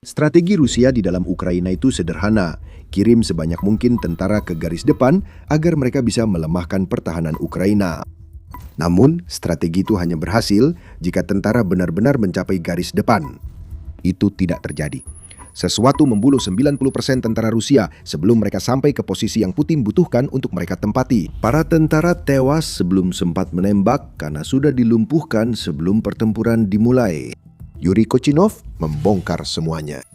Strategi Rusia di dalam Ukraina itu sederhana, kirim sebanyak mungkin tentara ke garis depan agar mereka bisa melemahkan pertahanan Ukraina. Namun, strategi itu hanya berhasil jika tentara benar-benar mencapai garis depan. Itu tidak terjadi. Sesuatu membunuh 90% tentara Rusia sebelum mereka sampai ke posisi yang Putin butuhkan untuk mereka tempati. Para tentara tewas sebelum sempat menembak karena sudah dilumpuhkan sebelum pertempuran dimulai. Yuri Kochinov membongkar semuanya.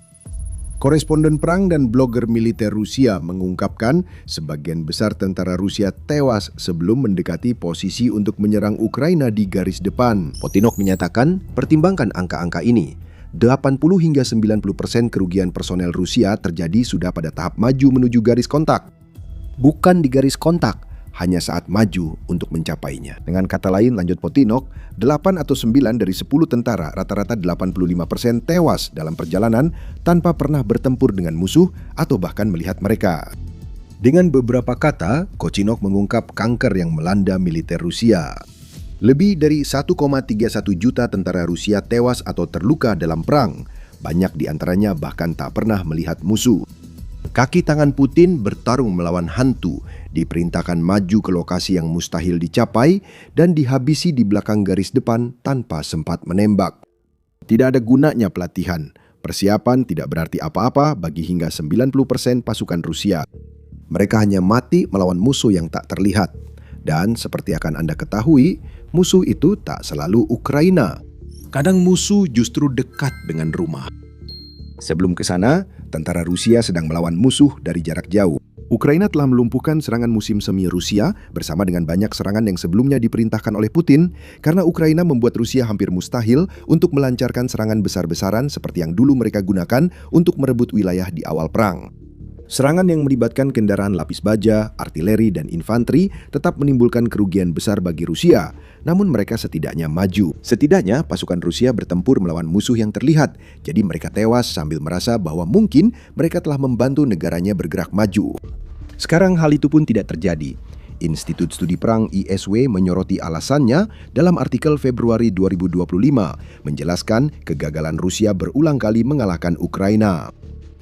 Koresponden perang dan blogger militer Rusia mengungkapkan sebagian besar tentara Rusia tewas sebelum mendekati posisi untuk menyerang Ukraina di garis depan. Potinok menyatakan, pertimbangkan angka-angka ini. 80 hingga 90% kerugian personel Rusia terjadi sudah pada tahap maju menuju garis kontak. Bukan di garis kontak, hanya saat maju untuk mencapainya. Dengan kata lain, lanjut Potinok, 8 atau 9 dari 10 tentara, rata-rata 85% tewas dalam perjalanan tanpa pernah bertempur dengan musuh atau bahkan melihat mereka. Dengan beberapa kata, Kochinov mengungkap kanker yang melanda militer Rusia. Lebih dari 1,31 juta tentara Rusia tewas atau terluka dalam perang. Banyak di antaranya bahkan tak pernah melihat musuh. Kaki tangan Putin bertarung melawan hantu, diperintahkan maju ke lokasi yang mustahil dicapai dan dihabisi di belakang garis depan tanpa sempat menembak. Tidak ada gunanya pelatihan. Persiapan tidak berarti apa-apa bagi hingga 90% pasukan Rusia. Mereka hanya mati melawan musuh yang tak terlihat. Dan seperti akan Anda ketahui, musuh itu tak selalu Ukraina. Kadang musuh justru dekat dengan rumah. Sebelum ke sana, tentara Rusia sedang melawan musuh dari jarak jauh. Ukraina telah melumpuhkan serangan musim semi Rusia bersama dengan banyak serangan yang sebelumnya diperintahkan oleh Putin karena Ukraina membuat Rusia hampir mustahil untuk melancarkan serangan besar-besaran seperti yang dulu mereka gunakan untuk merebut wilayah di awal perang. Serangan yang melibatkan kendaraan lapis baja, artileri, dan infanteri tetap menimbulkan kerugian besar bagi Rusia, namun mereka setidaknya maju. Setidaknya pasukan Rusia bertempur melawan musuh yang terlihat, jadi mereka tewas sambil merasa bahwa mungkin mereka telah membantu negaranya bergerak maju. Sekarang hal itu pun tidak terjadi. Institut Studi Perang ISW menyoroti alasannya dalam artikel Februari 2025, menjelaskan kegagalan Rusia berulang kali mengalahkan Ukraina.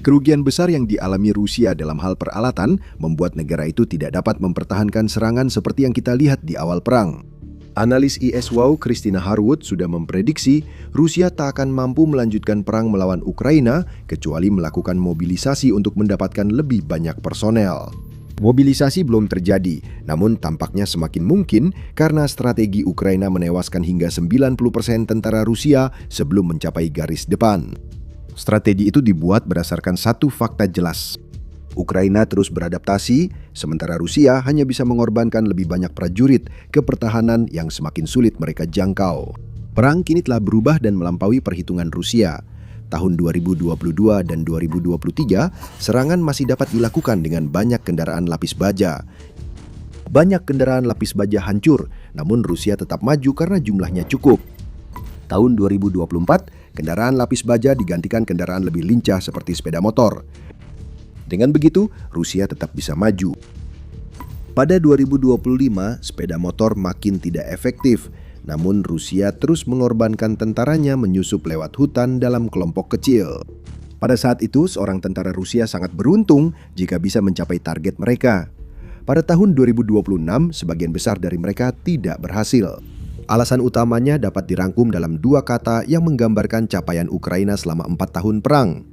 Kerugian besar yang dialami Rusia dalam hal peralatan membuat negara itu tidak dapat mempertahankan serangan seperti yang kita lihat di awal perang. Analis ISW Christina Harwood sudah memprediksi Rusia tak akan mampu melanjutkan perang melawan Ukraina kecuali melakukan mobilisasi untuk mendapatkan lebih banyak personel. Mobilisasi belum terjadi, namun tampaknya semakin mungkin karena strategi Ukraina menewaskan hingga 90% tentara Rusia sebelum mencapai garis depan. Strategi itu dibuat berdasarkan satu fakta jelas. Ukraina terus beradaptasi, sementara Rusia hanya bisa mengorbankan lebih banyak prajurit ke pertahanan yang semakin sulit mereka jangkau. Perang kini telah berubah dan melampaui perhitungan Rusia. Tahun 2022 dan 2023, serangan masih dapat dilakukan dengan banyak kendaraan lapis baja. Banyak kendaraan lapis baja hancur, namun Rusia tetap maju karena jumlahnya cukup. Tahun 2024, kendaraan lapis baja digantikan kendaraan lebih lincah seperti sepeda motor. Dengan begitu, Rusia tetap bisa maju. Pada 2025, sepeda motor makin tidak efektif. Namun Rusia terus mengorbankan tentaranya menyusup lewat hutan dalam kelompok kecil. Pada saat itu, seorang tentara Rusia sangat beruntung jika bisa mencapai target mereka. Pada tahun 2026, sebagian besar dari mereka tidak berhasil. Alasan utamanya dapat dirangkum dalam dua kata yang menggambarkan capaian Ukraina selama 4 tahun perang.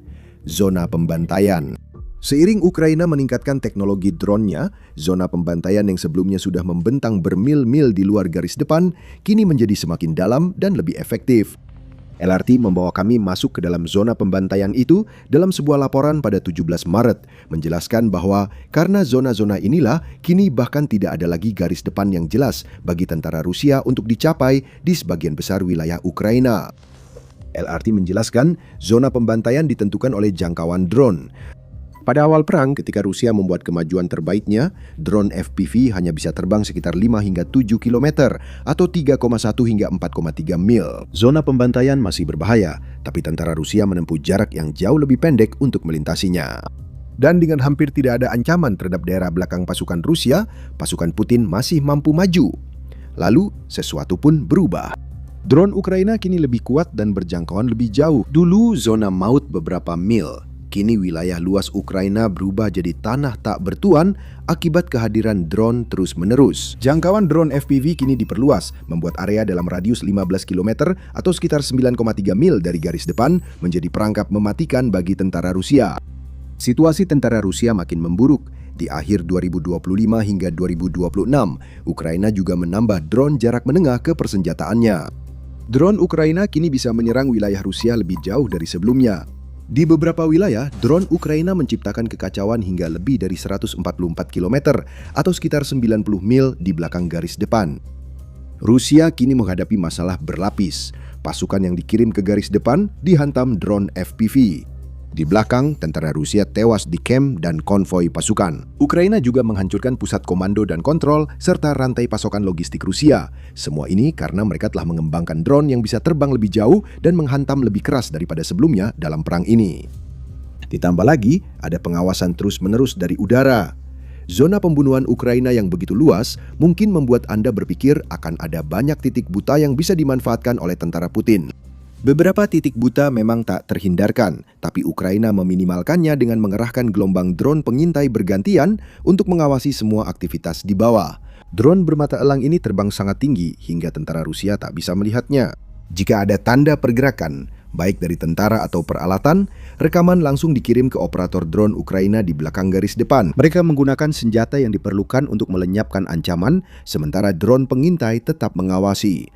Zona pembantaian. Seiring Ukraina meningkatkan teknologi drone-nya, zona pembantaian yang sebelumnya sudah membentang bermil-mil di luar garis depan, kini menjadi semakin dalam dan lebih efektif. LRT membawa kami masuk ke dalam zona pembantaian itu dalam sebuah laporan pada 17 Maret, menjelaskan bahwa karena zona-zona inilah, kini bahkan tidak ada lagi garis depan yang jelas bagi tentara Rusia untuk dicapai di sebagian besar wilayah Ukraina. LRT menjelaskan, zona pembantaian ditentukan oleh jangkauan drone. Pada awal perang, ketika Rusia membuat kemajuan terbaiknya, drone FPV hanya bisa terbang sekitar 5 hingga 7 km atau 3,1 hingga 4,3 mil. Zona pembantaian masih berbahaya, tapi tentara Rusia menempuh jarak yang jauh lebih pendek untuk melintasinya. Dan dengan hampir tidak ada ancaman terhadap daerah belakang pasukan Rusia, pasukan Putin masih mampu maju. Lalu, sesuatu pun berubah. Drone Ukraina kini lebih kuat dan berjangkauan lebih jauh. Dulu zona maut beberapa mil. Kini wilayah luas Ukraina berubah jadi tanah tak bertuan akibat kehadiran drone terus-menerus. Jangkauan drone FPV kini diperluas, membuat area dalam radius 15 km atau sekitar 9,3 mil dari garis depan menjadi perangkap mematikan bagi tentara Rusia. Situasi tentara Rusia makin memburuk. Di akhir 2025 hingga 2026, Ukraina juga menambah drone jarak menengah ke persenjataannya. Drone Ukraina kini bisa menyerang wilayah Rusia lebih jauh dari sebelumnya. Di beberapa wilayah, drone Ukraina menciptakan kekacauan hingga lebih dari 144 km atau sekitar 90 mil di belakang garis depan. Rusia kini menghadapi masalah berlapis. Pasukan yang dikirim ke garis depan dihantam drone FPV. Di belakang, tentara Rusia tewas di camp dan konvoi pasukan. Ukraina juga menghancurkan pusat komando dan kontrol serta rantai pasokan logistik Rusia. Semua ini karena mereka telah mengembangkan drone yang bisa terbang lebih jauh dan menghantam lebih keras daripada sebelumnya dalam perang ini. Ditambah lagi, ada pengawasan terus-menerus dari udara. Zona pembunuhan Ukraina yang begitu luas mungkin membuat Anda berpikir akan ada banyak titik buta yang bisa dimanfaatkan oleh tentara Putin. Beberapa titik buta memang tak terhindarkan, tapi Ukraina meminimalkannya dengan mengerahkan gelombang drone pengintai bergantian untuk mengawasi semua aktivitas di bawah. Drone bermata elang ini terbang sangat tinggi hingga tentara Rusia tak bisa melihatnya. Jika ada tanda pergerakan, baik dari tentara atau peralatan, rekaman langsung dikirim ke operator drone Ukraina di belakang garis depan. Mereka menggunakan senjata yang diperlukan untuk melenyapkan ancaman, sementara drone pengintai tetap mengawasi.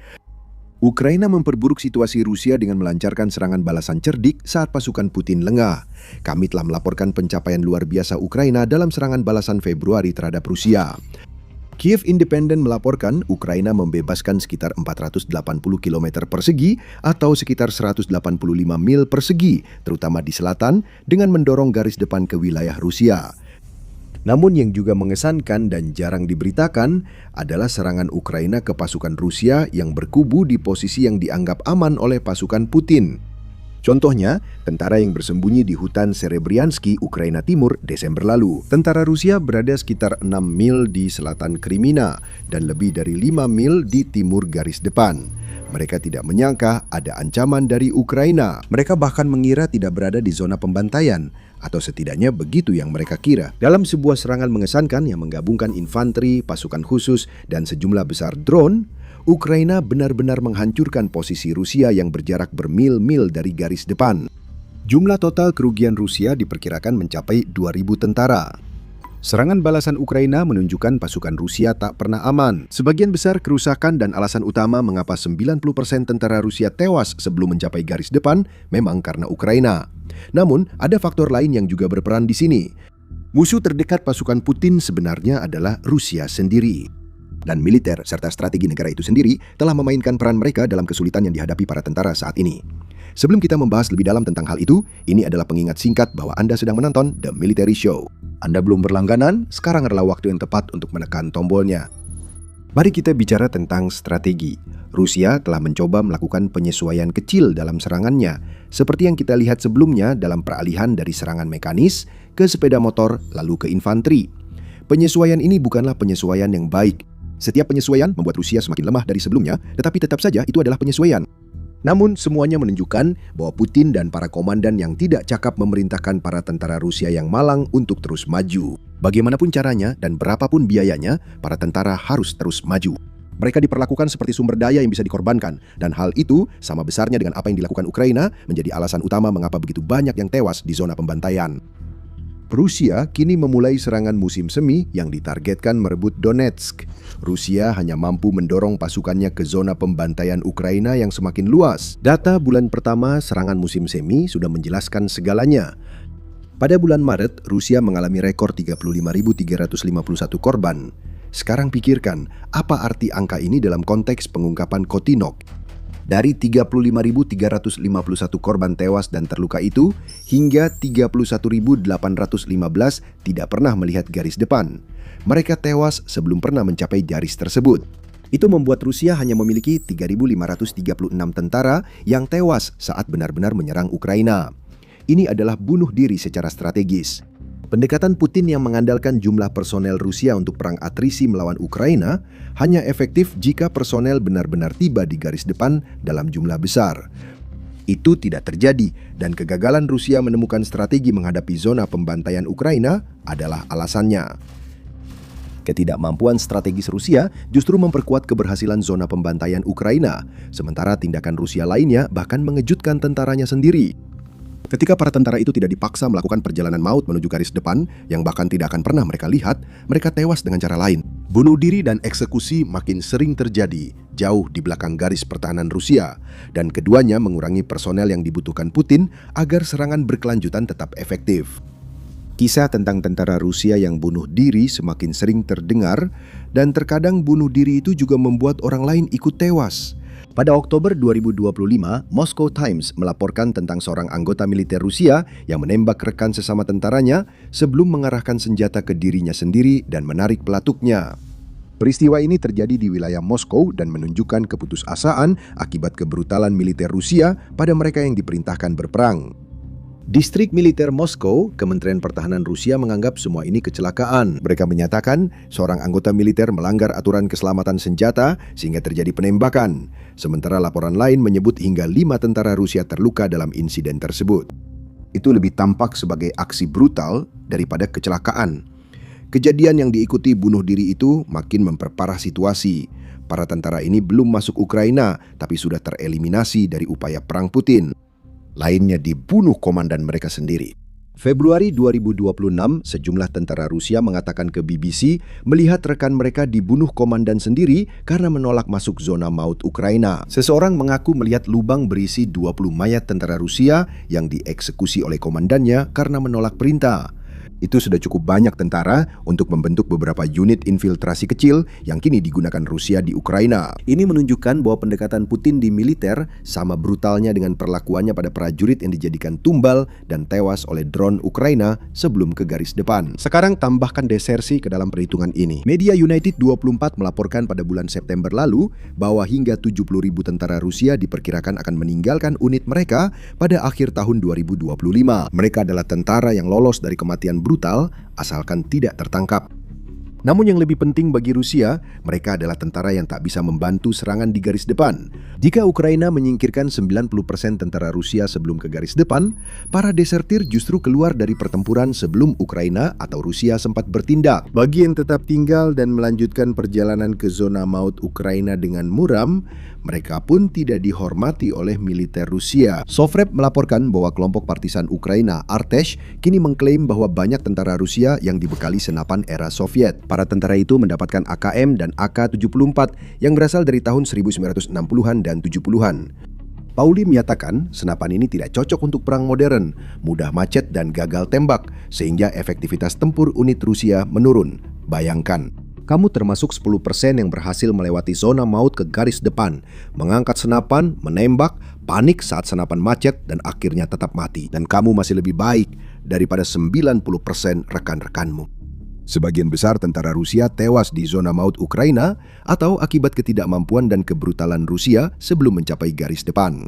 Ukraina memperburuk situasi Rusia dengan melancarkan serangan balasan cerdik saat pasukan Putin lengah. Kami telah melaporkan pencapaian luar biasa Ukraina dalam serangan balasan Februari terhadap Rusia. Kiev Independent melaporkan Ukraina membebaskan sekitar 480 km persegi atau sekitar 185 mil persegi, terutama di selatan, dengan mendorong garis depan ke wilayah Rusia. Namun yang juga mengesankan dan jarang diberitakan adalah serangan Ukraina ke pasukan Rusia yang berkubu di posisi yang dianggap aman oleh pasukan Putin. Contohnya, tentara yang bersembunyi di hutan Serebryansky, Ukraina Timur, Desember lalu. Tentara Rusia berada sekitar 6 mil di selatan Crimea dan lebih dari 5 mil di timur garis depan. Mereka tidak menyangka ada ancaman dari Ukraina. Mereka bahkan mengira tidak berada di zona pembantaian, atau setidaknya begitu yang mereka kira. Dalam sebuah serangan mengesankan yang menggabungkan infanteri, pasukan khusus, dan sejumlah besar drone, Ukraina benar-benar menghancurkan posisi Rusia yang berjarak bermil-mil dari garis depan. Jumlah total kerugian Rusia diperkirakan mencapai 2.000 tentara. Serangan balasan Ukraina menunjukkan pasukan Rusia tak pernah aman. Sebagian besar kerusakan dan alasan utama mengapa 90% tentara Rusia tewas sebelum mencapai garis depan memang karena Ukraina. Namun, ada faktor lain yang juga berperan di sini. Musuh terdekat pasukan Putin sebenarnya adalah Rusia sendiri. Dan militer serta strategi negara itu sendiri telah memainkan peran mereka dalam kesulitan yang dihadapi para tentara saat ini. Sebelum kita membahas lebih dalam tentang hal itu, ini adalah pengingat singkat bahwa Anda sedang menonton The Military Show. Anda belum berlangganan, sekarang adalah waktu yang tepat untuk menekan tombolnya. Mari kita bicara tentang strategi. Rusia telah mencoba melakukan penyesuaian kecil dalam serangannya, seperti yang kita lihat sebelumnya dalam peralihan dari serangan mekanis ke sepeda motor lalu ke infanteri. Penyesuaian ini bukanlah penyesuaian yang baik. Setiap penyesuaian membuat Rusia semakin lemah dari sebelumnya, tetapi tetap saja itu adalah penyesuaian. Namun semuanya menunjukkan bahwa Putin dan para komandan yang tidak cakap memerintahkan para tentara Rusia yang malang untuk terus maju. Bagaimanapun caranya dan berapapun biayanya, para tentara harus terus maju. Mereka diperlakukan seperti sumber daya yang bisa dikorbankan, dan hal itu sama besarnya dengan apa yang dilakukan Ukraina menjadi alasan utama mengapa begitu banyak yang tewas di zona pembantaian. Rusia kini memulai serangan musim semi yang ditargetkan merebut Donetsk. Rusia hanya mampu mendorong pasukannya ke zona pembantaian Ukraina yang semakin luas. Data bulan pertama serangan musim semi sudah menjelaskan segalanya. Pada bulan Maret, Rusia mengalami rekor 35.351 korban. Sekarang pikirkan, apa arti angka ini dalam konteks pengungkapan Kotinok? Dari 35.351 korban tewas dan terluka itu, hingga 31.815 tidak pernah melihat garis depan. Mereka tewas sebelum pernah mencapai garis tersebut. Itu membuat Rusia hanya memiliki 3.536 tentara yang tewas saat benar-benar menyerang Ukraina. Ini adalah bunuh diri secara strategis. Pendekatan Putin yang mengandalkan jumlah personel Rusia untuk perang atrisi melawan Ukraina hanya efektif jika personel benar-benar tiba di garis depan dalam jumlah besar. Itu tidak terjadi, dan kegagalan Rusia menemukan strategi menghadapi zona pembantaian Ukraina adalah alasannya. Ketidakmampuan strategis Rusia justru memperkuat keberhasilan zona pembantaian Ukraina, sementara tindakan Rusia lainnya bahkan mengejutkan tentaranya sendiri. Ketika para tentara itu tidak dipaksa melakukan perjalanan maut menuju garis depan yang bahkan tidak akan pernah mereka lihat, mereka tewas dengan cara lain. Bunuh diri dan eksekusi makin sering terjadi jauh di belakang garis pertahanan Rusia, dan keduanya mengurangi personel yang dibutuhkan Putin agar serangan berkelanjutan tetap efektif. Kisah tentang tentara Rusia yang bunuh diri semakin sering terdengar, dan terkadang bunuh diri itu juga membuat orang lain ikut tewas. Pada Oktober 2025, Moscow Times melaporkan tentang seorang anggota militer Rusia yang menembak rekan sesama tentaranya sebelum mengarahkan senjata ke dirinya sendiri dan menarik pelatuknya. Peristiwa ini terjadi di wilayah Moskow dan menunjukkan keputusasaan akibat kebrutalan militer Rusia pada mereka yang diperintahkan berperang. Distrik Militer Moskow, Kementerian Pertahanan Rusia menganggap semua ini kecelakaan. Mereka menyatakan seorang anggota militer melanggar aturan keselamatan senjata sehingga terjadi penembakan. Sementara laporan lain menyebut hingga 5 tentara Rusia terluka dalam insiden tersebut. Itu lebih tampak sebagai aksi brutal daripada kecelakaan. Kejadian yang diikuti bunuh diri itu makin memperparah situasi. Para tentara ini belum masuk Ukraina, tapi sudah tereliminasi dari upaya perang Putin. Lainnya dibunuh komandan mereka sendiri. Februari 2026, sejumlah tentara Rusia mengatakan ke BBC melihat rekan mereka dibunuh komandan sendiri karena menolak masuk zona maut Ukraina. Seseorang mengaku melihat lubang berisi 20 mayat tentara Rusia yang dieksekusi oleh komandannya karena menolak perintah. Itu sudah cukup banyak tentara untuk membentuk beberapa unit infiltrasi kecil yang kini digunakan Rusia di Ukraina. Ini menunjukkan bahwa pendekatan Putin di militer sama brutalnya dengan perlakuannya pada prajurit yang dijadikan tumbal dan tewas oleh drone Ukraina sebelum ke garis depan. Sekarang tambahkan desersi ke dalam perhitungan ini. Media United 24 melaporkan pada bulan September lalu bahwa hingga 70.000 tentara Rusia diperkirakan akan meninggalkan unit mereka pada akhir tahun 2025. Mereka adalah tentara yang lolos dari kematian brutal asalkan tidak tertangkap. Namun yang lebih penting bagi Rusia, mereka adalah tentara yang tak bisa membantu serangan di garis depan. Jika Ukraina menyingkirkan 90% tentara Rusia sebelum ke garis depan, para desertir justru keluar dari pertempuran sebelum Ukraina atau Rusia sempat bertindak. Bagi yang tetap tinggal dan melanjutkan perjalanan ke zona maut Ukraina dengan muram, mereka pun tidak dihormati oleh militer Rusia. Sovrev melaporkan bahwa kelompok partisan Ukraina Artesh kini mengklaim bahwa banyak tentara Rusia yang dibekali senapan era Soviet. Para tentara itu mendapatkan AKM dan AK-74 yang berasal dari tahun 1960-an dan 70-an. Pauli menyatakan senapan ini tidak cocok untuk perang modern, mudah macet dan gagal tembak, sehingga efektivitas tempur unit Rusia menurun. Bayangkan, kamu termasuk 10% yang berhasil melewati zona maut ke garis depan, mengangkat senapan, menembak, panik saat senapan macet, dan akhirnya tetap mati. Dan kamu masih lebih baik daripada 90% rekan-rekanmu. Sebagian besar tentara Rusia tewas di zona maut Ukraina atau akibat ketidakmampuan dan kebrutalan Rusia sebelum mencapai garis depan.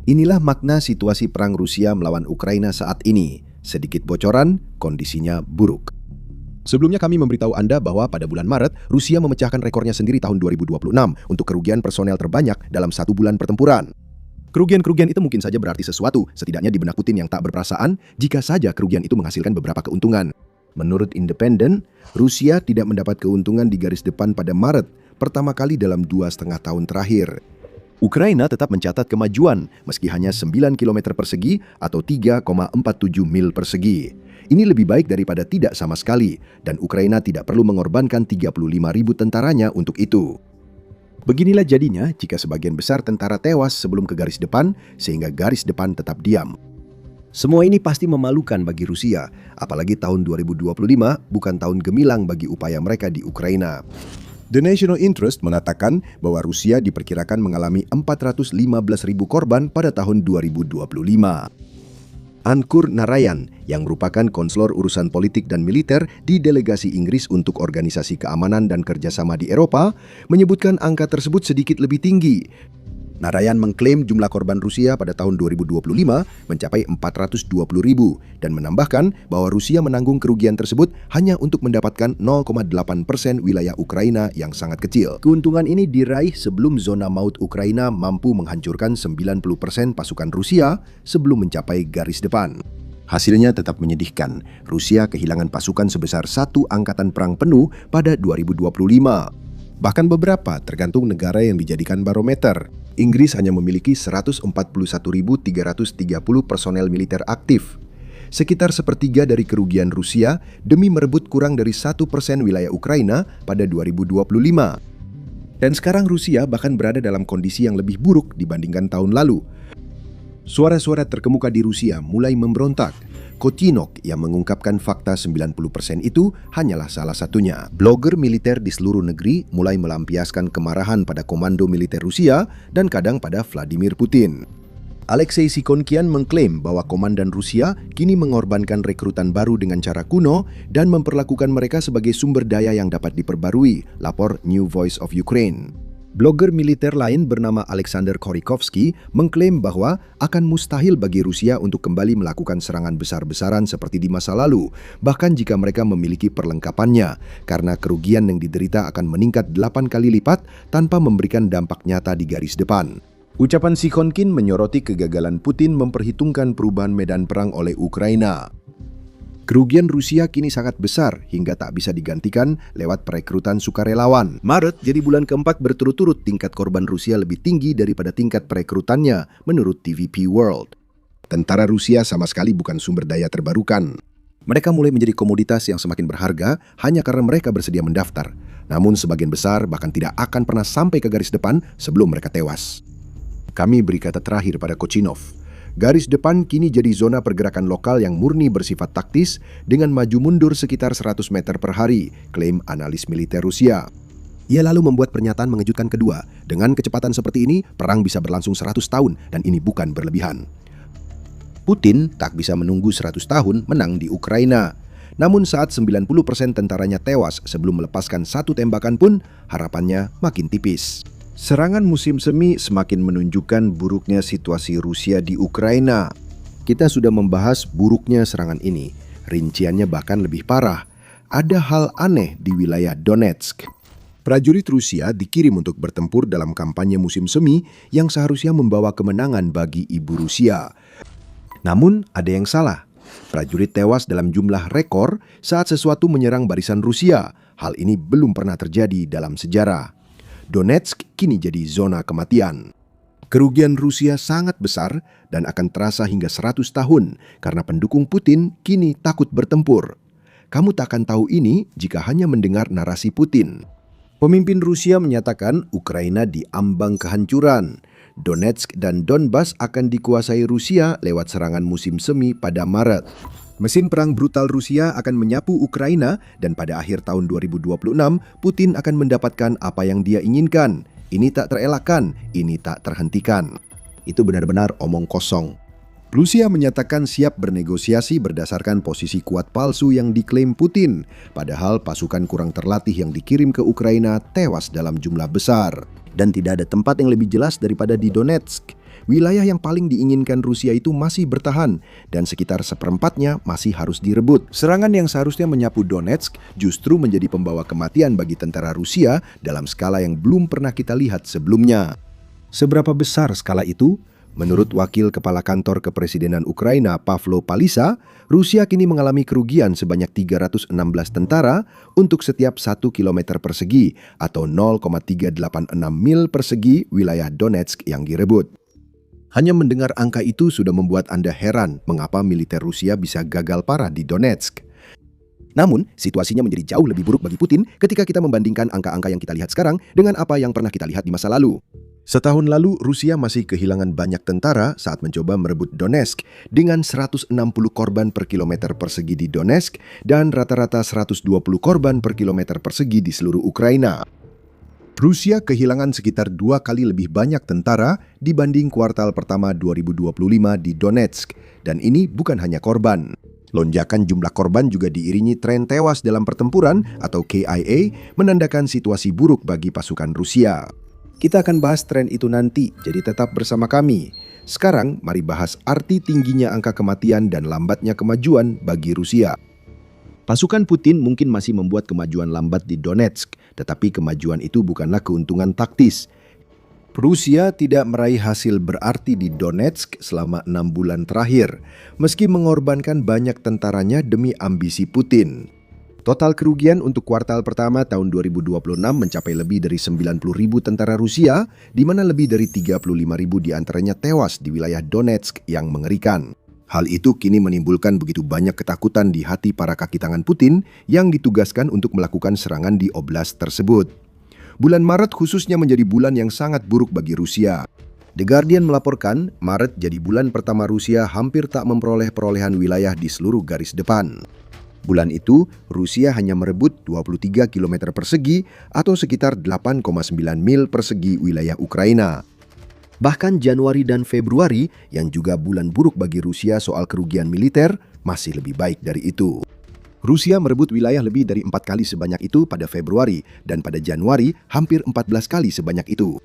Inilah makna situasi perang Rusia melawan Ukraina saat ini. Sedikit bocoran, kondisinya buruk. Sebelumnya kami memberitahu Anda bahwa pada bulan Maret, Rusia memecahkan rekornya sendiri tahun 2026 untuk kerugian personel terbanyak dalam 1 bulan pertempuran. Kerugian-kerugian itu mungkin saja berarti sesuatu, setidaknya di benak Putin yang tak berperasaan, jika saja kerugian itu menghasilkan beberapa keuntungan. Menurut Independent, Rusia tidak mendapat keuntungan di garis depan pada Maret, pertama kali dalam 2,5 tahun terakhir. Ukraina tetap mencatat kemajuan, meski hanya 9 km persegi atau 3,47 mil persegi. Ini lebih baik daripada tidak sama sekali, dan Ukraina tidak perlu mengorbankan 35.000 tentaranya untuk itu. Beginilah jadinya jika sebagian besar tentara tewas sebelum ke garis depan, sehingga garis depan tetap diam. Semua ini pasti memalukan bagi Rusia, apalagi tahun 2025 bukan tahun gemilang bagi upaya mereka di Ukraina. The National Interest mengatakan bahwa Rusia diperkirakan mengalami 415.000 korban pada tahun 2025. Ankur Narayan, yang merupakan konselor urusan politik dan militer di delegasi Inggris untuk Organisasi Keamanan dan Kerjasama di Eropa, menyebutkan angka tersebut sedikit lebih tinggi. Narayan mengklaim jumlah korban Rusia pada tahun 2025 mencapai 420.000 dan menambahkan bahwa Rusia menanggung kerugian tersebut hanya untuk mendapatkan 0,8% wilayah Ukraina yang sangat kecil. Keuntungan ini diraih sebelum zona maut Ukraina mampu menghancurkan 90% pasukan Rusia sebelum mencapai garis depan. Hasilnya tetap menyedihkan. Rusia kehilangan pasukan sebesar 1 angkatan perang penuh pada 2025. Bahkan beberapa tergantung negara yang dijadikan barometer. Inggris hanya memiliki 141.330 personel militer aktif. Sekitar sepertiga dari kerugian Rusia demi merebut kurang dari 1% wilayah Ukraina pada 2025. Dan sekarang Rusia bahkan berada dalam kondisi yang lebih buruk dibandingkan tahun lalu. Suara-suara terkemuka di Rusia mulai memberontak. Kochinok yang mengungkapkan fakta 90% itu hanyalah salah satunya. Blogger militer di seluruh negeri mulai melampiaskan kemarahan pada komando militer Rusia dan kadang pada Vladimir Putin. Alexei Sikonkian mengklaim bahwa komandan Rusia kini mengorbankan rekrutan baru dengan cara kuno dan memperlakukan mereka sebagai sumber daya yang dapat diperbarui, lapor New Voice of Ukraine. Blogger militer lain bernama Alexander Korikovsky mengklaim bahwa akan mustahil bagi Rusia untuk kembali melakukan serangan besar-besaran seperti di masa lalu, bahkan jika mereka memiliki perlengkapannya, karena kerugian yang diderita akan meningkat 8 kali lipat tanpa memberikan dampak nyata di garis depan. Ucapan Sikonkin menyoroti kegagalan Putin memperhitungkan perubahan medan perang oleh Ukraina. Kerugian Rusia kini sangat besar hingga tak bisa digantikan lewat perekrutan sukarelawan. Maret jadi bulan keempat berturut-turut tingkat korban Rusia lebih tinggi daripada tingkat perekrutannya menurut TVP World. Tentara Rusia sama sekali bukan sumber daya terbarukan. Mereka mulai menjadi komoditas yang semakin berharga hanya karena mereka bersedia mendaftar. Namun sebagian besar bahkan tidak akan pernah sampai ke garis depan sebelum mereka tewas. Kami beri kata terakhir pada Kochinov. Garis depan kini jadi zona pergerakan lokal yang murni bersifat taktis dengan maju mundur sekitar 100 meter per hari, klaim analis militer Rusia. Ia lalu membuat pernyataan mengejutkan kedua. Dengan kecepatan seperti ini, perang bisa berlangsung 100 tahun dan ini bukan berlebihan. Putin tak bisa menunggu 100 tahun menang di Ukraina. Namun saat 90% tentaranya tewas sebelum melepaskan satu tembakan pun, harapannya makin tipis. Serangan musim semi semakin menunjukkan buruknya situasi Rusia di Ukraina. Kita sudah membahas buruknya serangan ini. Rinciannya bahkan lebih parah. Ada hal aneh di wilayah Donetsk. Prajurit Rusia dikirim untuk bertempur dalam kampanye musim semi yang seharusnya membawa kemenangan bagi ibu Rusia. Namun ada yang salah. Prajurit tewas dalam jumlah rekor saat sesuatu menyerang barisan Rusia. Hal ini belum pernah terjadi dalam sejarah. Donetsk kini jadi zona kematian. Kerugian Rusia sangat besar dan akan terasa hingga 100 tahun karena pendukung Putin kini takut bertempur. Kamu tak akan tahu ini jika hanya mendengar narasi Putin. Pemimpin Rusia menyatakan Ukraina diambang kehancuran. Donetsk dan Donbas akan dikuasai Rusia lewat serangan musim semi pada Maret. Mesin perang brutal Rusia akan menyapu Ukraina dan pada akhir tahun 2026 Putin akan mendapatkan apa yang dia inginkan. Ini tak terelakkan, ini tak terhentikan. Itu benar-benar omong kosong. Rusia menyatakan siap bernegosiasi berdasarkan posisi kuat palsu yang diklaim Putin, padahal pasukan kurang terlatih yang dikirim ke Ukraina tewas dalam jumlah besar. Dan tidak ada tempat yang lebih jelas daripada di Donetsk. Wilayah yang paling diinginkan Rusia itu masih bertahan dan sekitar seperempatnya masih harus direbut. Serangan yang seharusnya menyapu Donetsk justru menjadi pembawa kematian bagi tentara Rusia dalam skala yang belum pernah kita lihat sebelumnya. Seberapa besar skala itu? Menurut Wakil Kepala Kantor Kepresidenan Ukraina Pavlo Palisa, Rusia kini mengalami kerugian sebanyak 316 tentara untuk setiap 1 km persegi atau 0,386 mil persegi wilayah Donetsk yang direbut. Hanya mendengar angka itu sudah membuat Anda heran mengapa militer Rusia bisa gagal parah di Donetsk. Namun, situasinya menjadi jauh lebih buruk bagi Putin ketika kita membandingkan angka-angka yang kita lihat sekarang dengan apa yang pernah kita lihat di masa lalu. Setahun lalu, Rusia masih kehilangan banyak tentara saat mencoba merebut Donetsk dengan 160 korban per kilometer persegi di Donetsk dan rata-rata 120 korban per kilometer persegi di seluruh Ukraina. Rusia kehilangan sekitar 2 kali lebih banyak tentara dibanding kuartal pertama 2025 di Donetsk, dan ini bukan hanya korban. Lonjakan jumlah korban juga diiringi tren tewas dalam pertempuran atau KIA, menandakan situasi buruk bagi pasukan Rusia. Kita akan bahas tren itu nanti, jadi tetap bersama kami. Sekarang, mari bahas arti tingginya angka kematian dan lambatnya kemajuan bagi Rusia. Pasukan Putin mungkin masih membuat kemajuan lambat di Donetsk, tetapi kemajuan itu bukanlah keuntungan taktis. Rusia tidak meraih hasil berarti di Donetsk selama 6 bulan terakhir, meski mengorbankan banyak tentaranya demi ambisi Putin. Total kerugian untuk kuartal pertama tahun 2026 mencapai lebih dari 90.000 tentara Rusia, di mana lebih dari 35.000 diantaranya tewas di wilayah Donetsk yang mengerikan. Hal itu kini menimbulkan begitu banyak ketakutan di hati para kaki tangan Putin yang ditugaskan untuk melakukan serangan di oblast tersebut. Bulan Maret khususnya menjadi bulan yang sangat buruk bagi Rusia. The Guardian melaporkan, Maret jadi bulan pertama Rusia hampir tak memperoleh perolehan wilayah di seluruh garis depan. Bulan itu, Rusia hanya merebut 23 km persegi atau sekitar 8,9 mil persegi wilayah Ukraina. Bahkan Januari dan Februari, yang juga bulan buruk bagi Rusia soal kerugian militer, masih lebih baik dari itu. Rusia merebut wilayah lebih dari 4 kali sebanyak itu pada Februari, dan pada Januari hampir 14 kali sebanyak itu.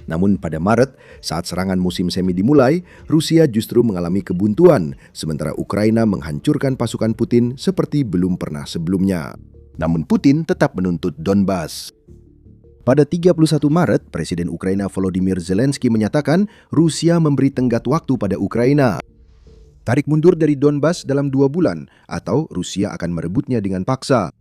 Namun pada Maret, saat serangan musim semi dimulai, Rusia justru mengalami kebuntuan, sementara Ukraina menghancurkan pasukan Putin seperti belum pernah sebelumnya. Namun Putin tetap menuntut Donbas. Pada 31 Maret, Presiden Ukraina Volodymyr Zelensky menyatakan Rusia memberi tenggat waktu pada Ukraina. Tarik mundur dari Donbas dalam 2 bulan, atau Rusia akan merebutnya dengan paksa.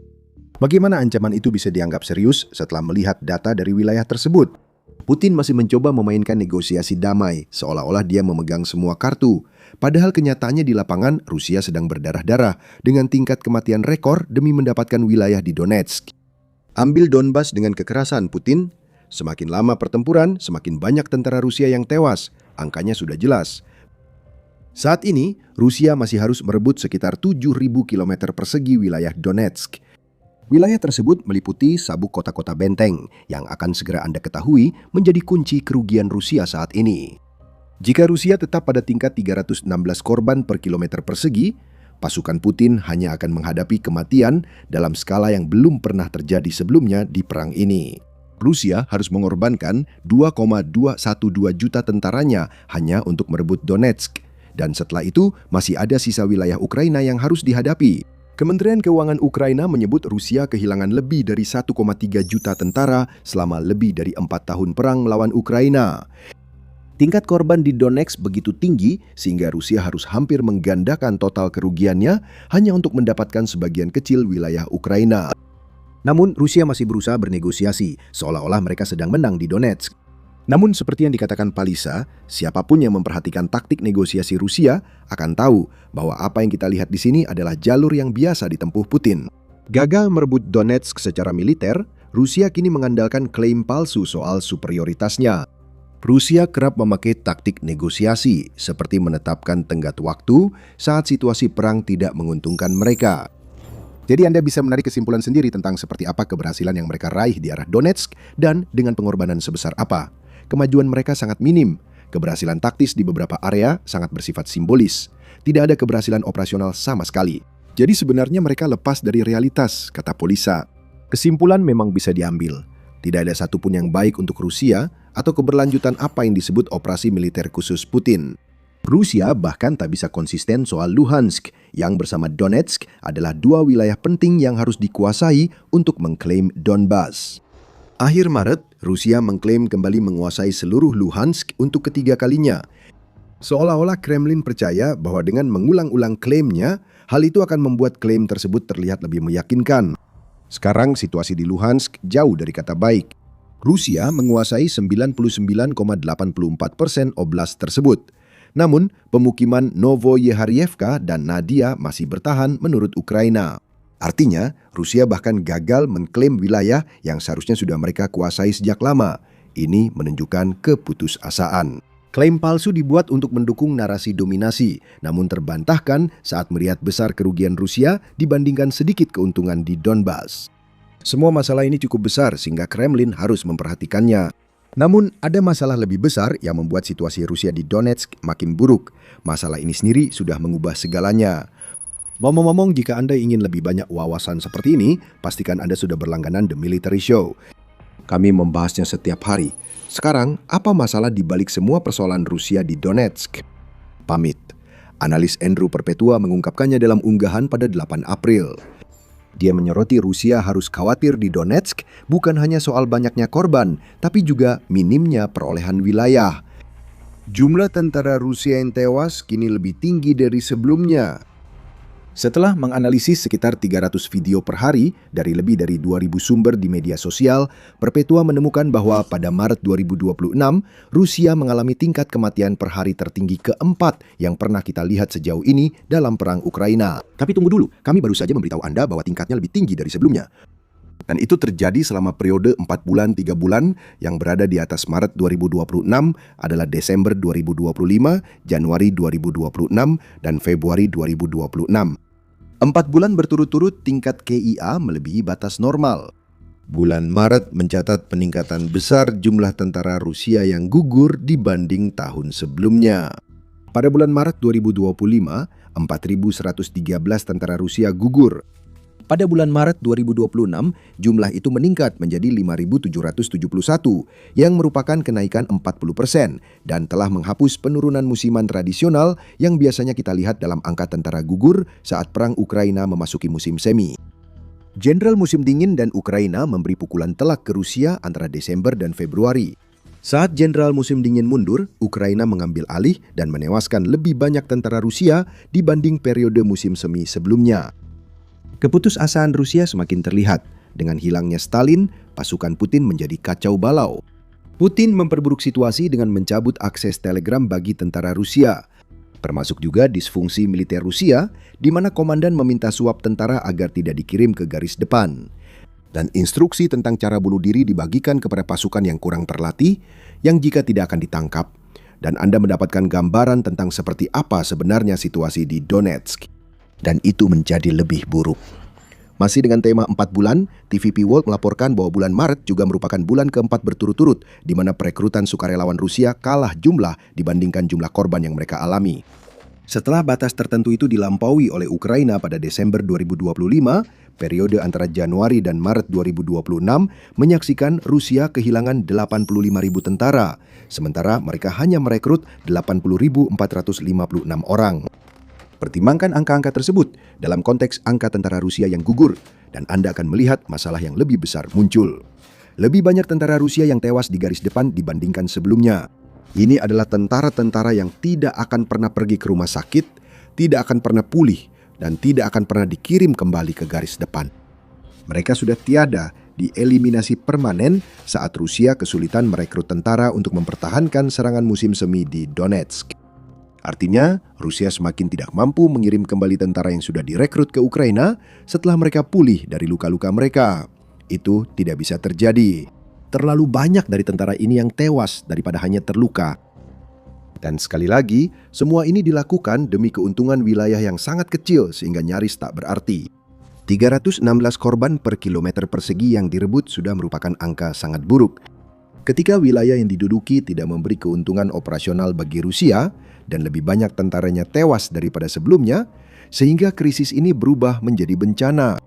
Bagaimana ancaman itu bisa dianggap serius setelah melihat data dari wilayah tersebut? Putin masih mencoba memainkan negosiasi damai, seolah-olah dia memegang semua kartu. Padahal kenyataannya di lapangan, Rusia sedang berdarah-darah dengan tingkat kematian rekor demi mendapatkan wilayah di Donetsk. Ambil Donbas dengan kekerasan, Putin. Semakin lama pertempuran, semakin banyak tentara Rusia yang tewas. Angkanya sudah jelas. Saat ini, Rusia masih harus merebut sekitar 7.000 km persegi wilayah Donetsk. Wilayah tersebut meliputi sabuk kota-kota benteng yang akan segera Anda ketahui menjadi kunci kerugian Rusia saat ini. Jika Rusia tetap pada tingkat 316 korban per kilometer persegi, pasukan Putin hanya akan menghadapi kematian dalam skala yang belum pernah terjadi sebelumnya di perang ini. Rusia harus mengorbankan 2,212 juta tentaranya hanya untuk merebut Donetsk, dan setelah itu masih ada sisa wilayah Ukraina yang harus dihadapi. Kementerian Keuangan Ukraina menyebut Rusia kehilangan lebih dari 1,3 juta tentara selama lebih dari 4 tahun perang melawan Ukraina. Tingkat korban di Donetsk begitu tinggi sehingga Rusia harus hampir menggandakan total kerugiannya hanya untuk mendapatkan sebagian kecil wilayah Ukraina. Namun Rusia masih berusaha bernegosiasi, seolah-olah mereka sedang menang di Donetsk. Namun seperti yang dikatakan Palisa, siapapun yang memperhatikan taktik negosiasi Rusia akan tahu bahwa apa yang kita lihat di sini adalah jalur yang biasa ditempuh Putin. Gagal merebut Donetsk secara militer, Rusia kini mengandalkan klaim palsu soal superioritasnya. Rusia kerap memakai taktik negosiasi seperti menetapkan tenggat waktu saat situasi perang tidak menguntungkan mereka. Jadi Anda bisa menarik kesimpulan sendiri tentang seperti apa keberhasilan yang mereka raih di arah Donetsk dan dengan pengorbanan sebesar apa. Kemajuan mereka sangat minim. Keberhasilan taktis di beberapa area sangat bersifat simbolis. Tidak ada keberhasilan operasional sama sekali. Jadi sebenarnya mereka lepas dari realitas, kata Polisa. Kesimpulan memang bisa diambil. Tidak ada satupun yang baik untuk Rusia atau keberlanjutan apa yang disebut operasi militer khusus Putin. Rusia bahkan tak bisa konsisten soal Luhansk, yang bersama Donetsk adalah 2 wilayah penting yang harus dikuasai untuk mengklaim Donbas. Akhir Maret, Rusia mengklaim kembali menguasai seluruh Luhansk untuk ketiga kalinya. Seolah-olah Kremlin percaya bahwa dengan mengulang-ulang klaimnya, hal itu akan membuat klaim tersebut terlihat lebih meyakinkan. Sekarang situasi di Luhansk jauh dari kata baik. Rusia menguasai 99,84% oblast tersebut. Namun, pemukiman Novoyeharievka dan Nadia masih bertahan menurut Ukraina. Artinya, Rusia bahkan gagal mengklaim wilayah yang seharusnya sudah mereka kuasai sejak lama. Ini menunjukkan keputusasaan. Klaim palsu dibuat untuk mendukung narasi dominasi, namun terbantahkan saat melihat besar kerugian Rusia dibandingkan sedikit keuntungan di Donbas. Semua masalah ini cukup besar sehingga Kremlin harus memperhatikannya. Namun, ada masalah lebih besar yang membuat situasi Rusia di Donetsk makin buruk. Masalah ini sendiri sudah mengubah segalanya. Ngomong-ngomong, jika Anda ingin lebih banyak wawasan seperti ini, pastikan Anda sudah berlangganan The Military Show. Kami membahasnya setiap hari. Sekarang, apa masalah di balik semua persoalan Rusia di Donetsk? Pamit. Analis Andrew Perpetua mengungkapkannya dalam unggahan pada 8 April. Dia menyoroti Rusia harus khawatir di Donetsk bukan hanya soal banyaknya korban, tapi juga minimnya perolehan wilayah. Jumlah tentara Rusia yang tewas kini lebih tinggi dari sebelumnya. Setelah menganalisis sekitar 300 video per hari dari lebih dari 2.000 sumber di media sosial, Perpetua menemukan bahwa pada Maret 2026, Rusia mengalami tingkat kematian per hari tertinggi keempat yang pernah kita lihat sejauh ini dalam perang Ukraina. Tapi tunggu dulu, kami baru saja memberitahu Anda bahwa tingkatnya lebih tinggi dari sebelumnya. Dan itu terjadi selama periode 4 bulan 3 bulan yang berada di atas Maret 2026 adalah Desember 2025, Januari 2026, dan Februari 2026. 4 bulan berturut-turut tingkat KIA melebihi batas normal. Bulan Maret mencatat peningkatan besar jumlah tentara Rusia yang gugur dibanding tahun sebelumnya. Pada bulan Maret 2025, 4.113 tentara Rusia gugur. Pada bulan Maret 2026, jumlah itu meningkat menjadi 5.771, yang merupakan kenaikan 40% dan telah menghapus penurunan musiman tradisional yang biasanya kita lihat dalam angka tentara gugur saat perang Ukraina memasuki musim semi. Jenderal musim dingin dan Ukraina memberi pukulan telak ke Rusia antara Desember dan Februari. Saat Jenderal musim dingin mundur, Ukraina mengambil alih dan menewaskan lebih banyak tentara Rusia dibanding periode musim semi sebelumnya. Keputusasaan Rusia semakin terlihat. Dengan hilangnya Stalin, pasukan Putin menjadi kacau balau. Putin memperburuk situasi dengan mencabut akses telegram bagi tentara Rusia. Termasuk juga disfungsi militer Rusia, di mana komandan meminta suap tentara agar tidak dikirim ke garis depan. Dan instruksi tentang cara bunuh diri dibagikan kepada pasukan yang kurang terlatih, yang jika tidak akan ditangkap. Dan Anda mendapatkan gambaran tentang seperti apa sebenarnya situasi di Donetsk. Dan itu menjadi lebih buruk. Masih dengan tema 4 bulan, TVP World melaporkan bahwa bulan Maret juga merupakan bulan keempat berturut-turut di mana perekrutan sukarelawan Rusia kalah jumlah dibandingkan jumlah korban yang mereka alami. Setelah batas tertentu itu dilampaui oleh Ukraina pada Desember 2025, periode antara Januari dan Maret 2026 menyaksikan Rusia kehilangan 85.000 tentara, sementara mereka hanya merekrut 80.456 orang. Pertimbangkan angka-angka tersebut dalam konteks angka tentara Rusia yang gugur, dan Anda akan melihat masalah yang lebih besar muncul. Lebih banyak tentara Rusia yang tewas di garis depan dibandingkan sebelumnya. Ini adalah tentara-tentara yang tidak akan pernah pergi ke rumah sakit, tidak akan pernah pulih, dan tidak akan pernah dikirim kembali ke garis depan. Mereka sudah tiada dieliminasi permanen saat Rusia kesulitan merekrut tentara untuk mempertahankan serangan musim semi di Donetsk. Artinya, Rusia semakin tidak mampu mengirim kembali tentara yang sudah direkrut ke Ukraina setelah mereka pulih dari luka-luka mereka. Itu tidak bisa terjadi. Terlalu banyak dari tentara ini yang tewas daripada hanya terluka. Dan sekali lagi, semua ini dilakukan demi keuntungan wilayah yang sangat kecil sehingga nyaris tak berarti. 316 korban per kilometer persegi yang direbut sudah merupakan angka sangat buruk. Ketika wilayah yang diduduki tidak memberi keuntungan operasional bagi Rusia, dan lebih banyak tentaranya tewas daripada sebelumnya, sehingga krisis ini berubah menjadi bencana.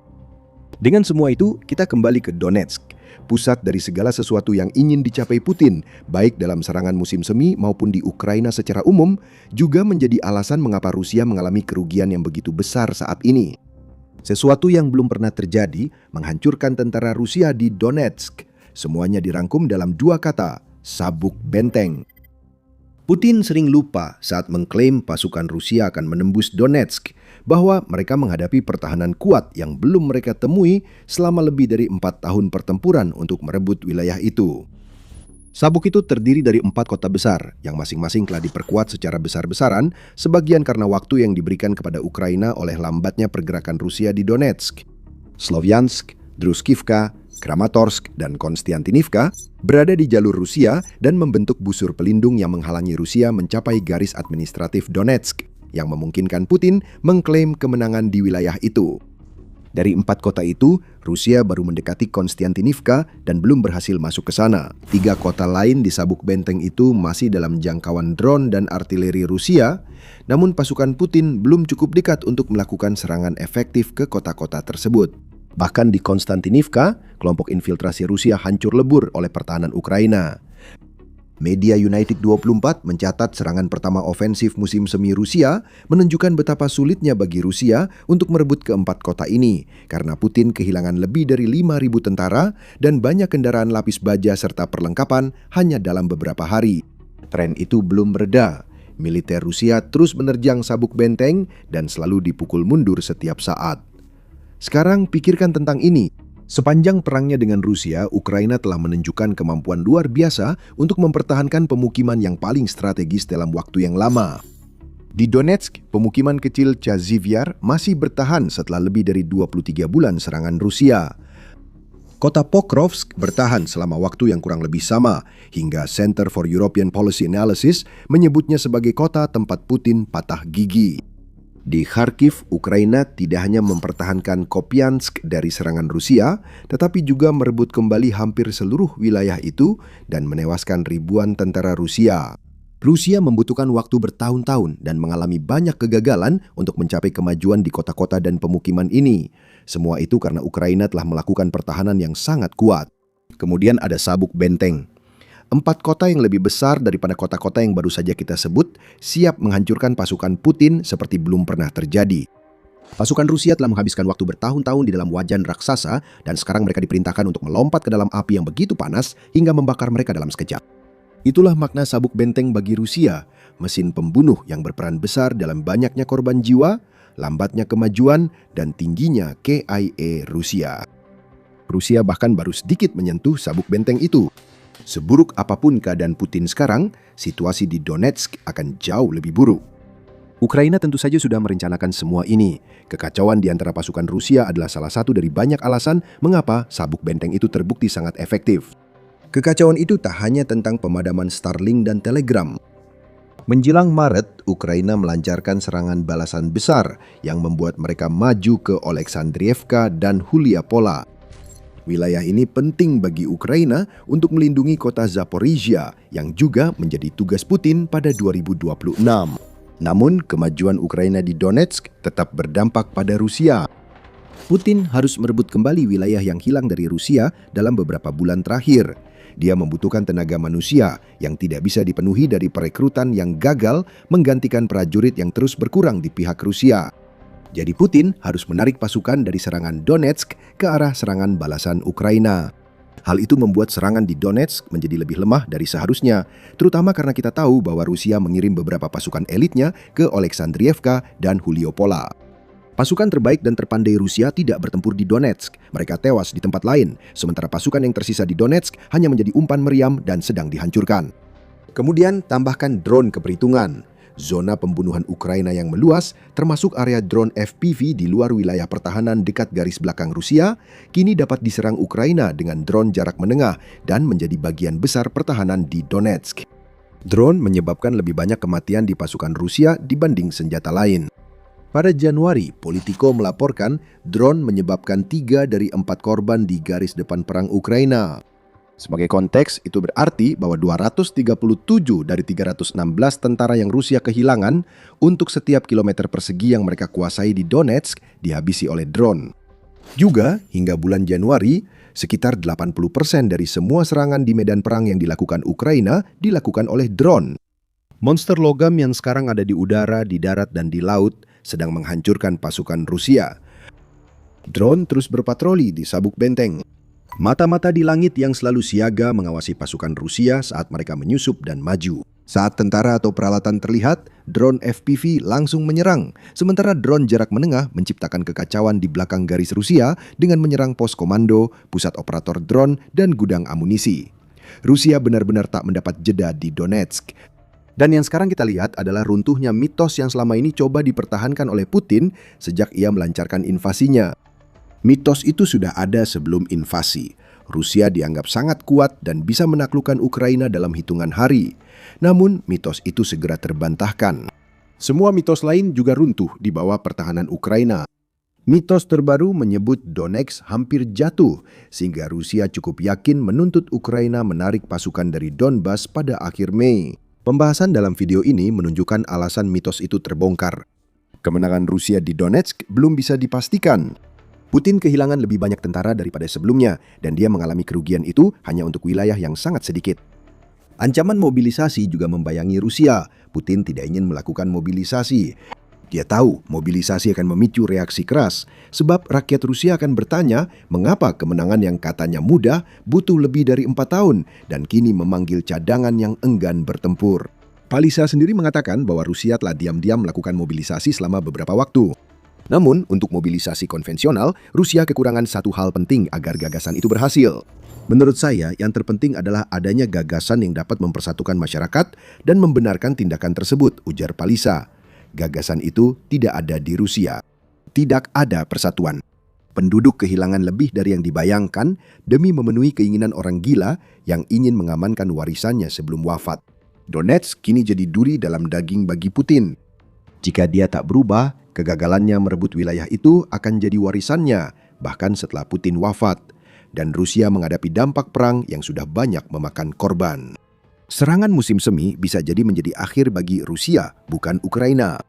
Dengan semua itu, kita kembali ke Donetsk, pusat dari segala sesuatu yang ingin dicapai Putin, baik dalam serangan musim semi maupun di Ukraina secara umum, juga menjadi alasan mengapa Rusia mengalami kerugian yang begitu besar saat ini. Sesuatu yang belum pernah terjadi, menghancurkan tentara Rusia di Donetsk. Semuanya dirangkum dalam 2 kata, sabuk benteng. Putin sering lupa saat mengklaim pasukan Rusia akan menembus Donetsk, bahwa mereka menghadapi pertahanan kuat yang belum mereka temui selama lebih dari 4 tahun pertempuran untuk merebut wilayah itu. Sabuk itu terdiri dari 4 kota besar, yang masing-masing telah diperkuat secara besar-besaran, sebagian karena waktu yang diberikan kepada Ukraina oleh lambatnya pergerakan Rusia di Donetsk. Sloviansk, Druskivka, Kramatorsk, dan Konstantinivka berada di jalur Rusia dan membentuk busur pelindung yang menghalangi Rusia mencapai garis administratif Donetsk, yang memungkinkan Putin mengklaim kemenangan di wilayah itu. Dari 4 kota itu, Rusia baru mendekati Konstantinivka dan belum berhasil masuk ke sana. 3 kota lain di sabuk benteng itu masih dalam jangkauan drone dan artileri Rusia, namun pasukan Putin belum cukup dekat untuk melakukan serangan efektif ke kota-kota tersebut. Bahkan di Konstantinivka, kelompok infiltrasi Rusia hancur lebur oleh pertahanan Ukraina. Media United 24 mencatat serangan pertama ofensif musim semi Rusia menunjukkan betapa sulitnya bagi Rusia untuk merebut keempat kota ini karena Putin kehilangan lebih dari 5.000 tentara dan banyak kendaraan lapis baja serta perlengkapan hanya dalam beberapa hari. Tren itu belum mereda. Militer Rusia terus menerjang sabuk benteng dan selalu dipukul mundur setiap saat. Sekarang pikirkan tentang ini. Sepanjang perangnya dengan Rusia, Ukraina telah menunjukkan kemampuan luar biasa untuk mempertahankan pemukiman yang paling strategis dalam waktu yang lama. Di Donetsk, pemukiman kecil Chazivyar masih bertahan setelah lebih dari 23 bulan serangan Rusia. Kota Pokrovsk bertahan selama waktu yang kurang lebih sama, hingga Center for European Policy Analysis menyebutnya sebagai kota tempat Putin patah gigi. Di Kharkiv, Ukraina tidak hanya mempertahankan Kupiansk dari serangan Rusia, tetapi juga merebut kembali hampir seluruh wilayah itu dan menewaskan ribuan tentara Rusia. Rusia membutuhkan waktu bertahun-tahun dan mengalami banyak kegagalan untuk mencapai kemajuan di kota-kota dan pemukiman ini. Semua itu karena Ukraina telah melakukan pertahanan yang sangat kuat. Kemudian ada sabuk benteng. 4 kota yang lebih besar daripada kota-kota yang baru saja kita sebut siap menghancurkan pasukan Putin seperti belum pernah terjadi. Pasukan Rusia telah menghabiskan waktu bertahun-tahun di dalam wajan raksasa dan sekarang mereka diperintahkan untuk melompat ke dalam api yang begitu panas hingga membakar mereka dalam sekejap. Itulah makna sabuk benteng bagi Rusia, mesin pembunuh yang berperan besar dalam banyaknya korban jiwa, lambatnya kemajuan, dan tingginya KIA Rusia. Rusia bahkan baru sedikit menyentuh sabuk benteng itu. Seburuk apapun keadaan Putin sekarang, situasi di Donetsk akan jauh lebih buruk. Ukraina tentu saja sudah merencanakan semua ini. Kekacauan di antara pasukan Rusia adalah salah satu dari banyak alasan mengapa sabuk benteng itu terbukti sangat efektif. Kekacauan itu tak hanya tentang pemadaman Starlink dan Telegram. Menjelang Maret, Ukraina melancarkan serangan balasan besar yang membuat mereka maju ke Oleksandriivka dan Huliapola. Wilayah ini penting bagi Ukraina untuk melindungi kota Zaporizhia yang juga menjadi tugas Putin pada 2026. Namun, kemajuan Ukraina di Donetsk tetap berdampak pada Rusia. Putin harus merebut kembali wilayah yang hilang dari Rusia dalam beberapa bulan terakhir. Dia membutuhkan tenaga manusia yang tidak bisa dipenuhi dari perekrutan yang gagal menggantikan prajurit yang terus berkurang di pihak Rusia. Jadi Putin harus menarik pasukan dari serangan Donetsk ke arah serangan balasan Ukraina. Hal itu membuat serangan di Donetsk menjadi lebih lemah dari seharusnya, terutama karena kita tahu bahwa Rusia mengirim beberapa pasukan elitnya ke Oleksandriivka dan Huliapola. Pasukan terbaik dan terpandai Rusia tidak bertempur di Donetsk. Mereka tewas di tempat lain, sementara pasukan yang tersisa di Donetsk hanya menjadi umpan meriam dan sedang dihancurkan. Kemudian tambahkan drone keperhitungan. Zona pembunuhan Ukraina yang meluas, termasuk area drone FPV di luar wilayah pertahanan dekat garis belakang Rusia, kini dapat diserang Ukraina dengan drone jarak menengah dan menjadi bagian besar pertahanan di Donetsk. Drone menyebabkan lebih banyak kematian di pasukan Rusia dibanding senjata lain. Pada Januari, Politico melaporkan drone menyebabkan 3 dari 4 korban di garis depan perang Ukraina. Sebagai konteks, itu berarti bahwa 237 dari 316 tentara yang Rusia kehilangan untuk setiap kilometer persegi yang mereka kuasai di Donetsk dihabisi oleh drone. Juga, hingga bulan Januari, sekitar 80% dari semua serangan di medan perang yang dilakukan Ukraina dilakukan oleh drone. Monster logam yang sekarang ada di udara, di darat, dan di laut sedang menghancurkan pasukan Rusia. Drone terus berpatroli di sabuk benteng. Mata-mata di langit yang selalu siaga mengawasi pasukan Rusia saat mereka menyusup dan maju. Saat tentara atau peralatan terlihat, drone FPV langsung menyerang, sementara drone jarak menengah menciptakan kekacauan di belakang garis Rusia dengan menyerang pos komando, pusat operator drone, dan gudang amunisi. Rusia benar-benar tak mendapat jeda di Donetsk. Dan yang sekarang kita lihat adalah runtuhnya mitos yang selama ini coba dipertahankan oleh Putin sejak ia melancarkan invasinya. Mitos itu sudah ada sebelum invasi. Rusia dianggap sangat kuat dan bisa menaklukkan Ukraina dalam hitungan hari. Namun, mitos itu segera terbantahkan. Semua mitos lain juga runtuh di bawah pertahanan Ukraina. Mitos terbaru menyebut Donetsk hampir jatuh, sehingga Rusia cukup yakin menuntut Ukraina menarik pasukan dari Donbas pada akhir Mei. Pembahasan dalam video ini menunjukkan alasan mitos itu terbongkar. Kemenangan Rusia di Donetsk belum bisa dipastikan. Putin kehilangan lebih banyak tentara daripada sebelumnya, dan dia mengalami kerugian itu hanya untuk wilayah yang sangat sedikit. Ancaman mobilisasi juga membayangi Rusia. Putin tidak ingin melakukan mobilisasi. Dia tahu mobilisasi akan memicu reaksi keras, sebab rakyat Rusia akan bertanya mengapa kemenangan yang katanya mudah butuh lebih dari 4 tahun dan kini memanggil cadangan yang enggan bertempur. Palisa sendiri mengatakan bahwa Rusia telah diam-diam melakukan mobilisasi selama beberapa waktu. Namun, untuk mobilisasi konvensional, Rusia kekurangan satu hal penting agar gagasan itu berhasil. Menurut saya, yang terpenting adalah adanya gagasan yang dapat mempersatukan masyarakat dan membenarkan tindakan tersebut, ujar Palisa. Gagasan itu tidak ada di Rusia. Tidak ada persatuan. Penduduk kehilangan lebih dari yang dibayangkan demi memenuhi keinginan orang gila yang ingin mengamankan warisannya sebelum wafat. Donetsk kini jadi duri dalam daging bagi Putin. Jika dia tak berubah, kegagalannya merebut wilayah itu akan jadi warisannya, bahkan setelah Putin wafat. Dan Rusia menghadapi dampak perang yang sudah banyak memakan korban. Serangan musim semi bisa jadi menjadi akhir bagi Rusia, bukan Ukraina.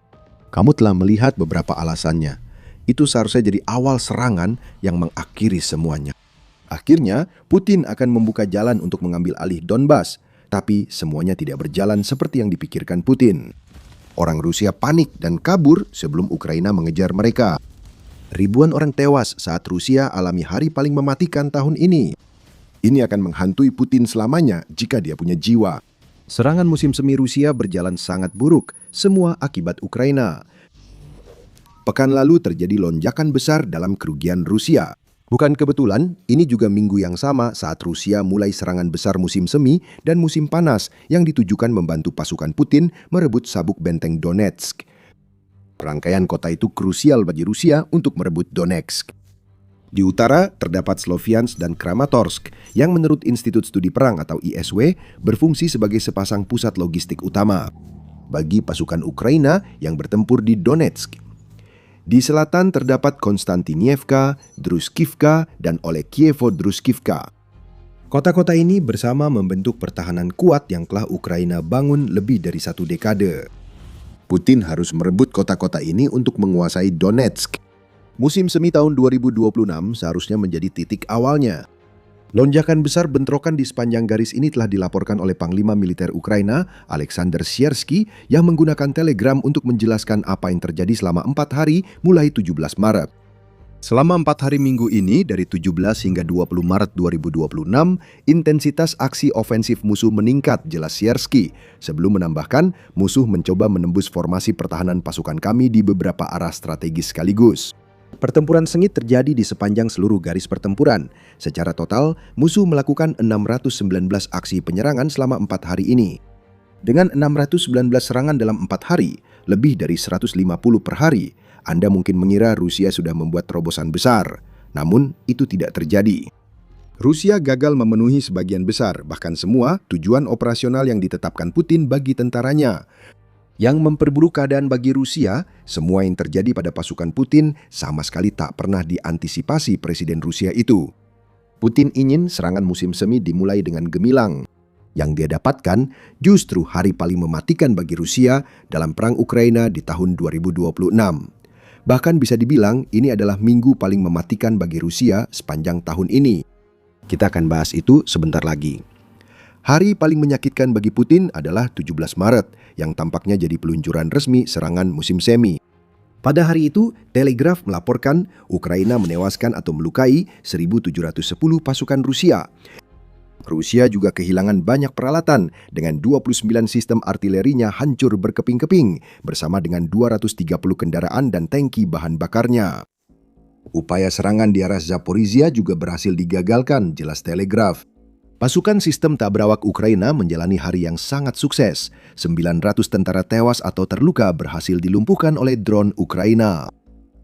Kamu telah melihat beberapa alasannya. Itu seharusnya jadi awal serangan yang mengakhiri semuanya. Akhirnya, Putin akan membuka jalan untuk mengambil alih Donbas, tapi semuanya tidak berjalan seperti yang dipikirkan Putin. Orang Rusia panik dan kabur sebelum Ukraina mengejar mereka. Ribuan orang tewas saat Rusia alami hari paling mematikan tahun ini. Ini akan menghantui Putin selamanya jika dia punya jiwa. Serangan musim semi Rusia berjalan sangat buruk, semua akibat Ukraina. Pekan lalu terjadi lonjakan besar dalam kerugian Rusia. Bukan kebetulan, ini juga minggu yang sama saat Rusia mulai serangan besar musim semi dan musim panas yang ditujukan membantu pasukan Putin merebut sabuk benteng Donetsk. Rangkaian kota itu krusial bagi Rusia untuk merebut Donetsk. Di utara terdapat Sloviansk dan Kramatorsk yang menurut Institut Studi Perang atau ISW berfungsi sebagai sepasang pusat logistik utama bagi pasukan Ukraina yang bertempur di Donetsk. Di selatan terdapat Konstantinievka, Druskivka, dan Olekievo-Druskivka. Kota-kota ini bersama membentuk pertahanan kuat yang telah Ukraina bangun lebih dari 1 dekade. Putin harus merebut kota-kota ini untuk menguasai Donetsk. Musim semi tahun 2026 seharusnya menjadi titik awalnya. Lonjakan besar bentrokan di sepanjang garis ini telah dilaporkan oleh Panglima Militer Ukraina, Alexander Siersky, yang menggunakan Telegram untuk menjelaskan apa yang terjadi selama 4 hari mulai 17 Maret. Selama 4 hari minggu ini, dari 17 hingga 20 Maret 2026, intensitas aksi ofensif musuh meningkat, jelas Siersky, sebelum menambahkan musuh mencoba menembus formasi pertahanan pasukan kami di beberapa arah strategis sekaligus. Pertempuran sengit terjadi di sepanjang seluruh garis pertempuran. Secara total, musuh melakukan 619 aksi penyerangan selama 4 hari ini. Dengan 619 serangan dalam 4 hari, lebih dari 150 per hari, Anda mungkin mengira Rusia sudah membuat terobosan besar. Namun, itu tidak terjadi. Rusia gagal memenuhi sebagian besar, bahkan semua, tujuan operasional yang ditetapkan Putin bagi tentaranya. Yang memperburuk keadaan bagi Rusia, semua yang terjadi pada pasukan Putin sama sekali tak pernah diantisipasi Presiden Rusia itu. Putin ingin serangan musim semi dimulai dengan gemilang. Yang dia dapatkan justru hari paling mematikan bagi Rusia dalam perang Ukraina di tahun 2026. Bahkan bisa dibilang ini adalah minggu paling mematikan bagi Rusia sepanjang tahun ini. Kita akan bahas itu sebentar lagi. Hari paling menyakitkan bagi Putin adalah 17 Maret, yang tampaknya jadi peluncuran resmi serangan musim semi. Pada hari itu, Telegraph melaporkan Ukraina menewaskan atau melukai 1.710 pasukan Rusia. Rusia juga kehilangan banyak peralatan dengan 29 sistem artilerinya hancur berkeping-keping bersama dengan 230 kendaraan dan tangki bahan bakarnya. Upaya serangan di arah Zaporizhia juga berhasil digagalkan, jelas Telegraph. Pasukan sistem tak berawak Ukraina menjalani hari yang sangat sukses. 900 tentara tewas atau terluka berhasil dilumpuhkan oleh drone Ukraina.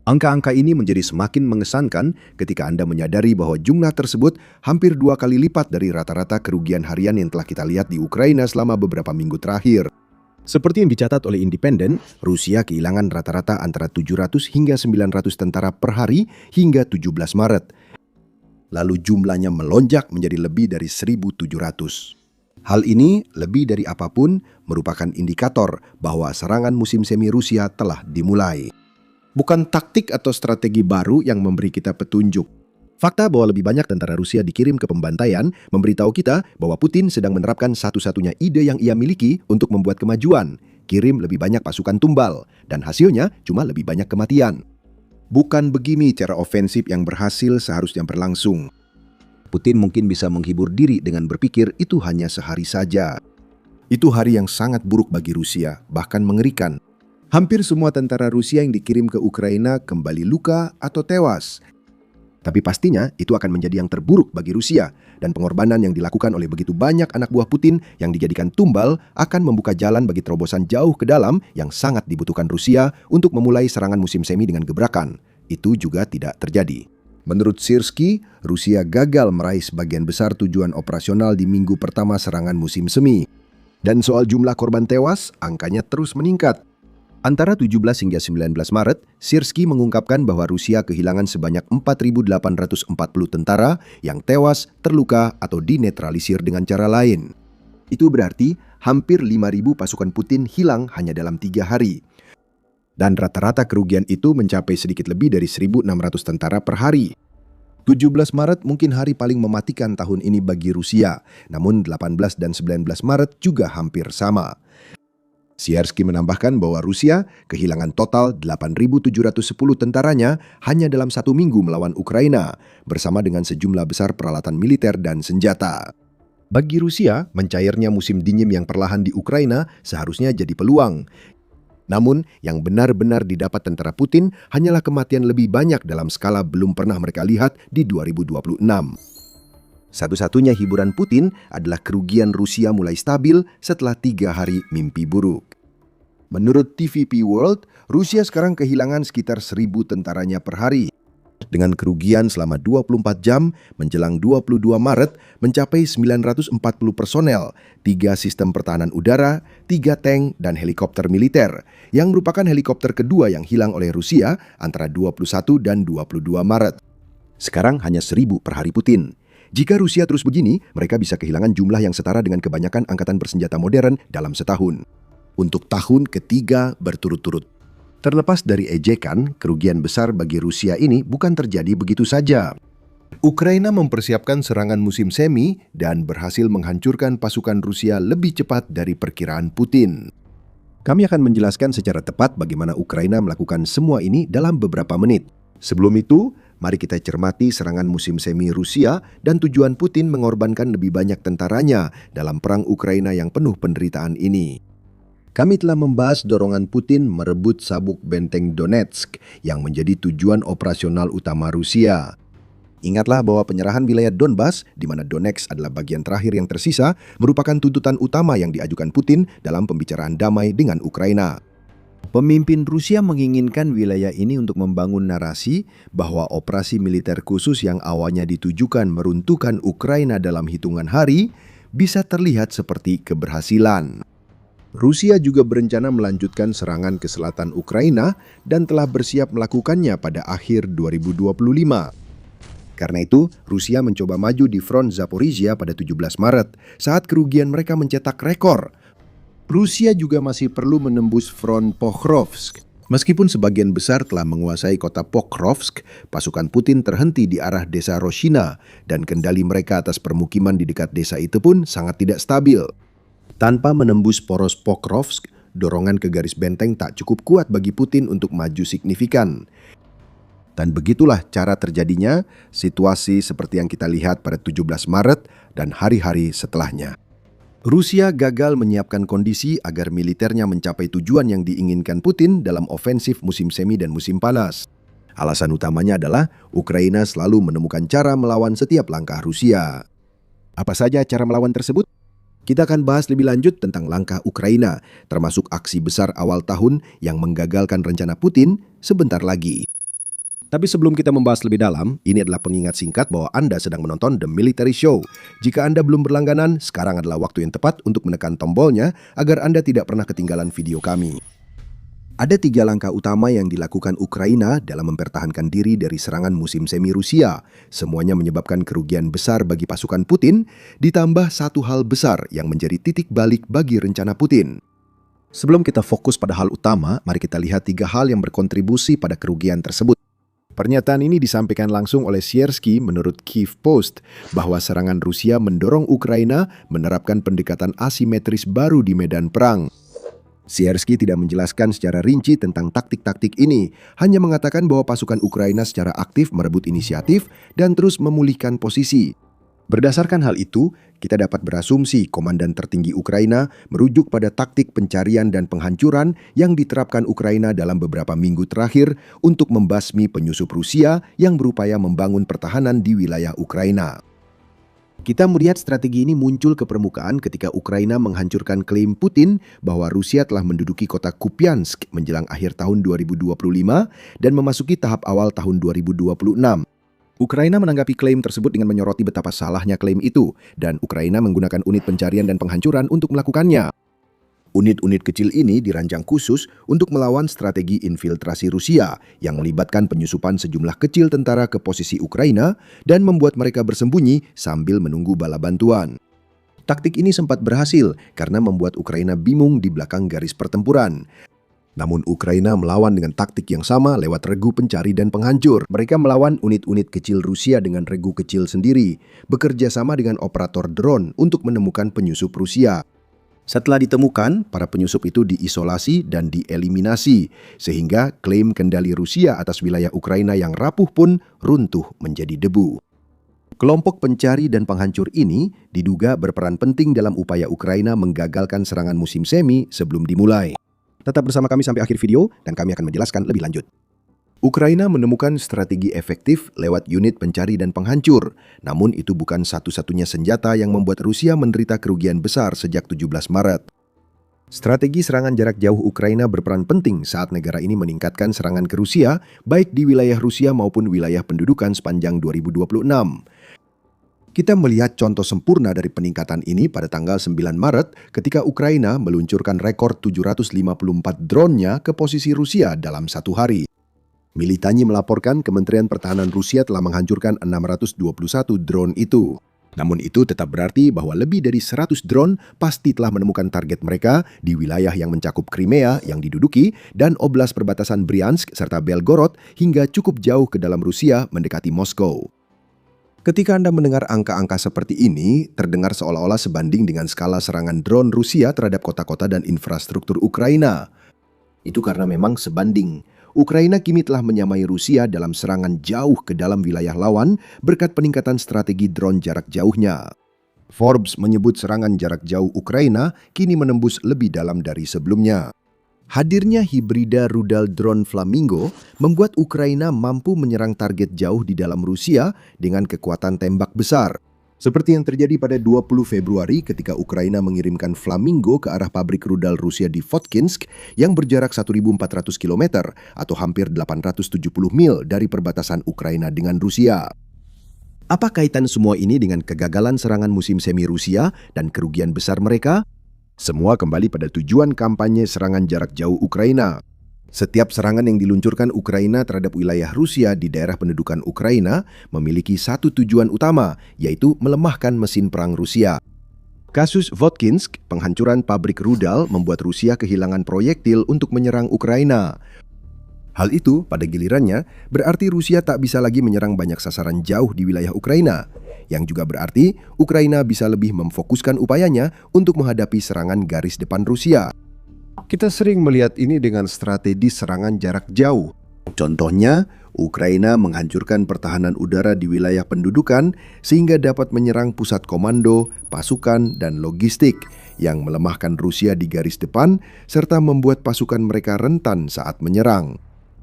Angka-angka ini menjadi semakin mengesankan ketika Anda menyadari bahwa jumlah tersebut hampir 2 kali lipat dari rata-rata kerugian harian yang telah kita lihat di Ukraina selama beberapa minggu terakhir. Seperti yang dicatat oleh Independen, Rusia kehilangan rata-rata antara 700 hingga 900 tentara per hari hingga 17 Maret. Lalu jumlahnya melonjak menjadi lebih dari 1.700. Hal ini, lebih dari apapun, merupakan indikator bahwa serangan musim semi Rusia telah dimulai. Bukan taktik atau strategi baru yang memberi kita petunjuk. Fakta bahwa lebih banyak tentara Rusia dikirim ke pembantaian memberitahu kita bahwa Putin sedang menerapkan satu-satunya ide yang ia miliki untuk membuat kemajuan, kirim lebih banyak pasukan tumbal, dan hasilnya cuma lebih banyak kematian. Bukan begini cara ofensif yang berhasil seharusnya berlangsung. Putin mungkin bisa menghibur diri dengan berpikir itu hanya sehari saja. Itu hari yang sangat buruk bagi Rusia, bahkan mengerikan. Hampir semua tentara Rusia yang dikirim ke Ukraina kembali luka atau tewas. Tapi pastinya itu akan menjadi yang terburuk bagi Rusia, dan pengorbanan yang dilakukan oleh begitu banyak anak buah Putin yang dijadikan tumbal akan membuka jalan bagi terobosan jauh ke dalam yang sangat dibutuhkan Rusia untuk memulai serangan musim semi dengan gebrakan. Itu juga tidak terjadi. Menurut Syirsky, Rusia gagal meraih sebagian besar tujuan operasional di minggu pertama serangan musim semi. Dan soal jumlah korban tewas, angkanya terus meningkat. Antara 17 hingga 19 Maret, Syirsky mengungkapkan bahwa Rusia kehilangan sebanyak 4.840 tentara yang tewas, terluka, atau dinetralisir dengan cara lain. Itu berarti hampir 5.000 pasukan Putin hilang hanya dalam 3 hari. Dan rata-rata kerugian itu mencapai sedikit lebih dari 1.600 tentara per hari. 17 Maret mungkin hari paling mematikan tahun ini bagi Rusia, namun 18 dan 19 Maret juga hampir sama. Syirsky menambahkan bahwa Rusia kehilangan total 8.710 tentaranya hanya dalam 1 minggu melawan Ukraina, bersama dengan sejumlah besar peralatan militer dan senjata. Bagi Rusia, mencairnya musim dingin yang perlahan di Ukraina seharusnya jadi peluang. Namun, yang benar-benar didapat tentara Putin hanyalah kematian lebih banyak dalam skala belum pernah mereka lihat di 2026. Satu-satunya hiburan Putin adalah kerugian Rusia mulai stabil setelah 3 hari mimpi buruk. Menurut TVP World, Rusia sekarang kehilangan sekitar 1.000 tentaranya per hari. Dengan kerugian selama 24 jam menjelang 22 Maret mencapai 940 personel, 3 sistem pertahanan udara, 3 tank, dan helikopter militer, yang merupakan helikopter kedua yang hilang oleh Rusia antara 21 dan 22 Maret. Sekarang hanya 1.000 per hari Putin. Jika Rusia terus begini, mereka bisa kehilangan jumlah yang setara dengan kebanyakan angkatan bersenjata modern dalam setahun. Untuk tahun ketiga berturut-turut. Terlepas dari ejekan, kerugian besar bagi Rusia ini bukan terjadi begitu saja. Ukraina mempersiapkan serangan musim semi dan berhasil menghancurkan pasukan Rusia lebih cepat dari perkiraan Putin. Kami akan menjelaskan secara tepat bagaimana Ukraina melakukan semua ini dalam beberapa menit. Sebelum itu, mari kita cermati serangan musim semi Rusia dan tujuan Putin mengorbankan lebih banyak tentaranya dalam perang Ukraina yang penuh penderitaan ini. Kami telah membahas dorongan Putin merebut sabuk benteng Donetsk yang menjadi tujuan operasional utama Rusia. Ingatlah bahwa penyerahan wilayah Donbas, di mana Donetsk adalah bagian terakhir yang tersisa, merupakan tuntutan utama yang diajukan Putin dalam pembicaraan damai dengan Ukraina. Pemimpin Rusia menginginkan wilayah ini untuk membangun narasi bahwa operasi militer khusus yang awalnya ditujukan meruntuhkan Ukraina dalam hitungan hari bisa terlihat seperti keberhasilan. Rusia juga berencana melanjutkan serangan ke selatan Ukraina dan telah bersiap melakukannya pada akhir 2025. Karena itu, Rusia mencoba maju di front Zaporizhia pada 17 Maret saat kerugian mereka mencetak rekor. Rusia juga masih perlu menembus front Pokrovsk. Meskipun sebagian besar telah menguasai kota Pokrovsk, pasukan Putin terhenti di arah desa Roshina dan kendali mereka atas permukiman di dekat desa itu pun sangat tidak stabil. Tanpa menembus poros Pokrovsk, dorongan ke garis benteng tak cukup kuat bagi Putin untuk maju signifikan. Dan begitulah cara terjadinya situasi seperti yang kita lihat pada 17 Maret dan hari-hari setelahnya. Rusia gagal menyiapkan kondisi agar militernya mencapai tujuan yang diinginkan Putin dalam ofensif musim semi dan musim panas. Alasan utamanya adalah Ukraina selalu menemukan cara melawan setiap langkah Rusia. Apa saja cara melawan tersebut? Kita akan bahas lebih lanjut tentang langkah Ukraina, termasuk aksi besar awal tahun yang menggagalkan rencana Putin sebentar lagi. Tapi sebelum kita membahas lebih dalam, ini adalah pengingat singkat bahwa Anda sedang menonton The Military Show. Jika Anda belum berlangganan, sekarang adalah waktu yang tepat untuk menekan tombolnya agar Anda tidak pernah ketinggalan video kami. Ada 3 langkah utama yang dilakukan Ukraina dalam mempertahankan diri dari serangan musim semi Rusia. Semuanya menyebabkan kerugian besar bagi pasukan Putin, ditambah satu hal besar yang menjadi titik balik bagi rencana Putin. Sebelum kita fokus pada hal utama, mari kita lihat 3 hal yang berkontribusi pada kerugian tersebut. Pernyataan ini disampaikan langsung oleh Siersky menurut Kyiv Post bahwa serangan Rusia mendorong Ukraina menerapkan pendekatan asimetris baru di medan perang. Siersky tidak menjelaskan secara rinci tentang taktik-taktik ini, hanya mengatakan bahwa pasukan Ukraina secara aktif merebut inisiatif dan terus memulihkan posisi. Berdasarkan hal itu, kita dapat berasumsi komandan tertinggi Ukraina merujuk pada taktik pencarian dan penghancuran yang diterapkan Ukraina dalam beberapa minggu terakhir untuk membasmi penyusup Rusia yang berupaya membangun pertahanan di wilayah Ukraina. Kita melihat strategi ini muncul ke permukaan ketika Ukraina menghancurkan klaim Putin bahwa Rusia telah menduduki kota Kupiansk menjelang akhir tahun 2025 dan memasuki tahap awal tahun 2026. Ukraina menanggapi klaim tersebut dengan menyoroti betapa salahnya klaim itu, dan Ukraina menggunakan unit pencarian dan penghancuran untuk melakukannya. Unit-unit kecil ini dirancang khusus untuk melawan strategi infiltrasi Rusia yang melibatkan penyusupan sejumlah kecil tentara ke posisi Ukraina dan membuat mereka bersembunyi sambil menunggu bala bantuan. Taktik ini sempat berhasil karena membuat Ukraina bingung di belakang garis pertempuran. Namun Ukraina melawan dengan taktik yang sama lewat regu pencari dan penghancur. Mereka melawan unit-unit kecil Rusia dengan regu kecil sendiri, bekerja sama dengan operator drone untuk menemukan penyusup Rusia. Setelah ditemukan, para penyusup itu diisolasi dan dieliminasi, sehingga klaim kendali Rusia atas wilayah Ukraina yang rapuh pun runtuh menjadi debu. Kelompok pencari dan penghancur ini diduga berperan penting dalam upaya Ukraina menggagalkan serangan musim semi sebelum dimulai. Tetap bersama kami sampai akhir video dan kami akan menjelaskan lebih lanjut. Ukraina menemukan strategi efektif lewat unit pencari dan penghancur. Namun itu bukan satu-satunya senjata yang membuat Rusia menderita kerugian besar sejak 17 Maret. Strategi serangan jarak jauh Ukraina berperan penting saat negara ini meningkatkan serangan ke Rusia, baik di wilayah Rusia maupun wilayah pendudukan sepanjang 2026. Kita melihat contoh sempurna dari peningkatan ini pada tanggal 9 Maret ketika Ukraina meluncurkan rekor 754 drone-nya ke posisi Rusia dalam satu hari. Militanyi melaporkan Kementerian Pertahanan Rusia telah menghancurkan 621 drone itu. Namun itu tetap berarti bahwa lebih dari 100 drone pasti telah menemukan target mereka di wilayah yang mencakup Crimea yang diduduki dan oblas perbatasan Bryansk serta Belgorod hingga cukup jauh ke dalam Rusia mendekati Moskow. Ketika Anda mendengar angka-angka seperti ini, terdengar seolah-olah sebanding dengan skala serangan drone Rusia terhadap kota-kota dan infrastruktur Ukraina. Itu karena memang sebanding. Ukraina kini telah menyamai Rusia dalam serangan jauh ke dalam wilayah lawan berkat peningkatan strategi drone jarak jauhnya. Forbes menyebut serangan jarak jauh Ukraina kini menembus lebih dalam dari sebelumnya. Hadirnya hibrida rudal drone Flamingo membuat Ukraina mampu menyerang target jauh di dalam Rusia dengan kekuatan tembak besar. Seperti yang terjadi pada 20 Februari ketika Ukraina mengirimkan Flamingo ke arah pabrik rudal Rusia di Votkinsk yang berjarak 1.400 km atau hampir 870 mil dari perbatasan Ukraina dengan Rusia. Apa kaitan semua ini dengan kegagalan serangan musim semi Rusia dan kerugian besar mereka? Semua kembali pada tujuan kampanye serangan jarak jauh Ukraina. Setiap serangan yang diluncurkan Ukraina terhadap wilayah Rusia di daerah pendudukan Ukraina memiliki satu tujuan utama, yaitu melemahkan mesin perang Rusia. Kasus Votkinsk, penghancuran pabrik rudal membuat Rusia kehilangan proyektil untuk menyerang Ukraina. Hal itu, pada gilirannya, berarti Rusia tak bisa lagi menyerang banyak sasaran jauh di wilayah Ukraina, yang juga berarti Ukraina bisa lebih memfokuskan upayanya untuk menghadapi serangan garis depan Rusia. Kita sering melihat ini dengan strategi serangan jarak jauh. Contohnya, Ukraina menghancurkan pertahanan udara di wilayah pendudukan sehingga dapat menyerang pusat komando, pasukan, dan logistik yang melemahkan Rusia di garis depan serta membuat pasukan mereka rentan saat menyerang.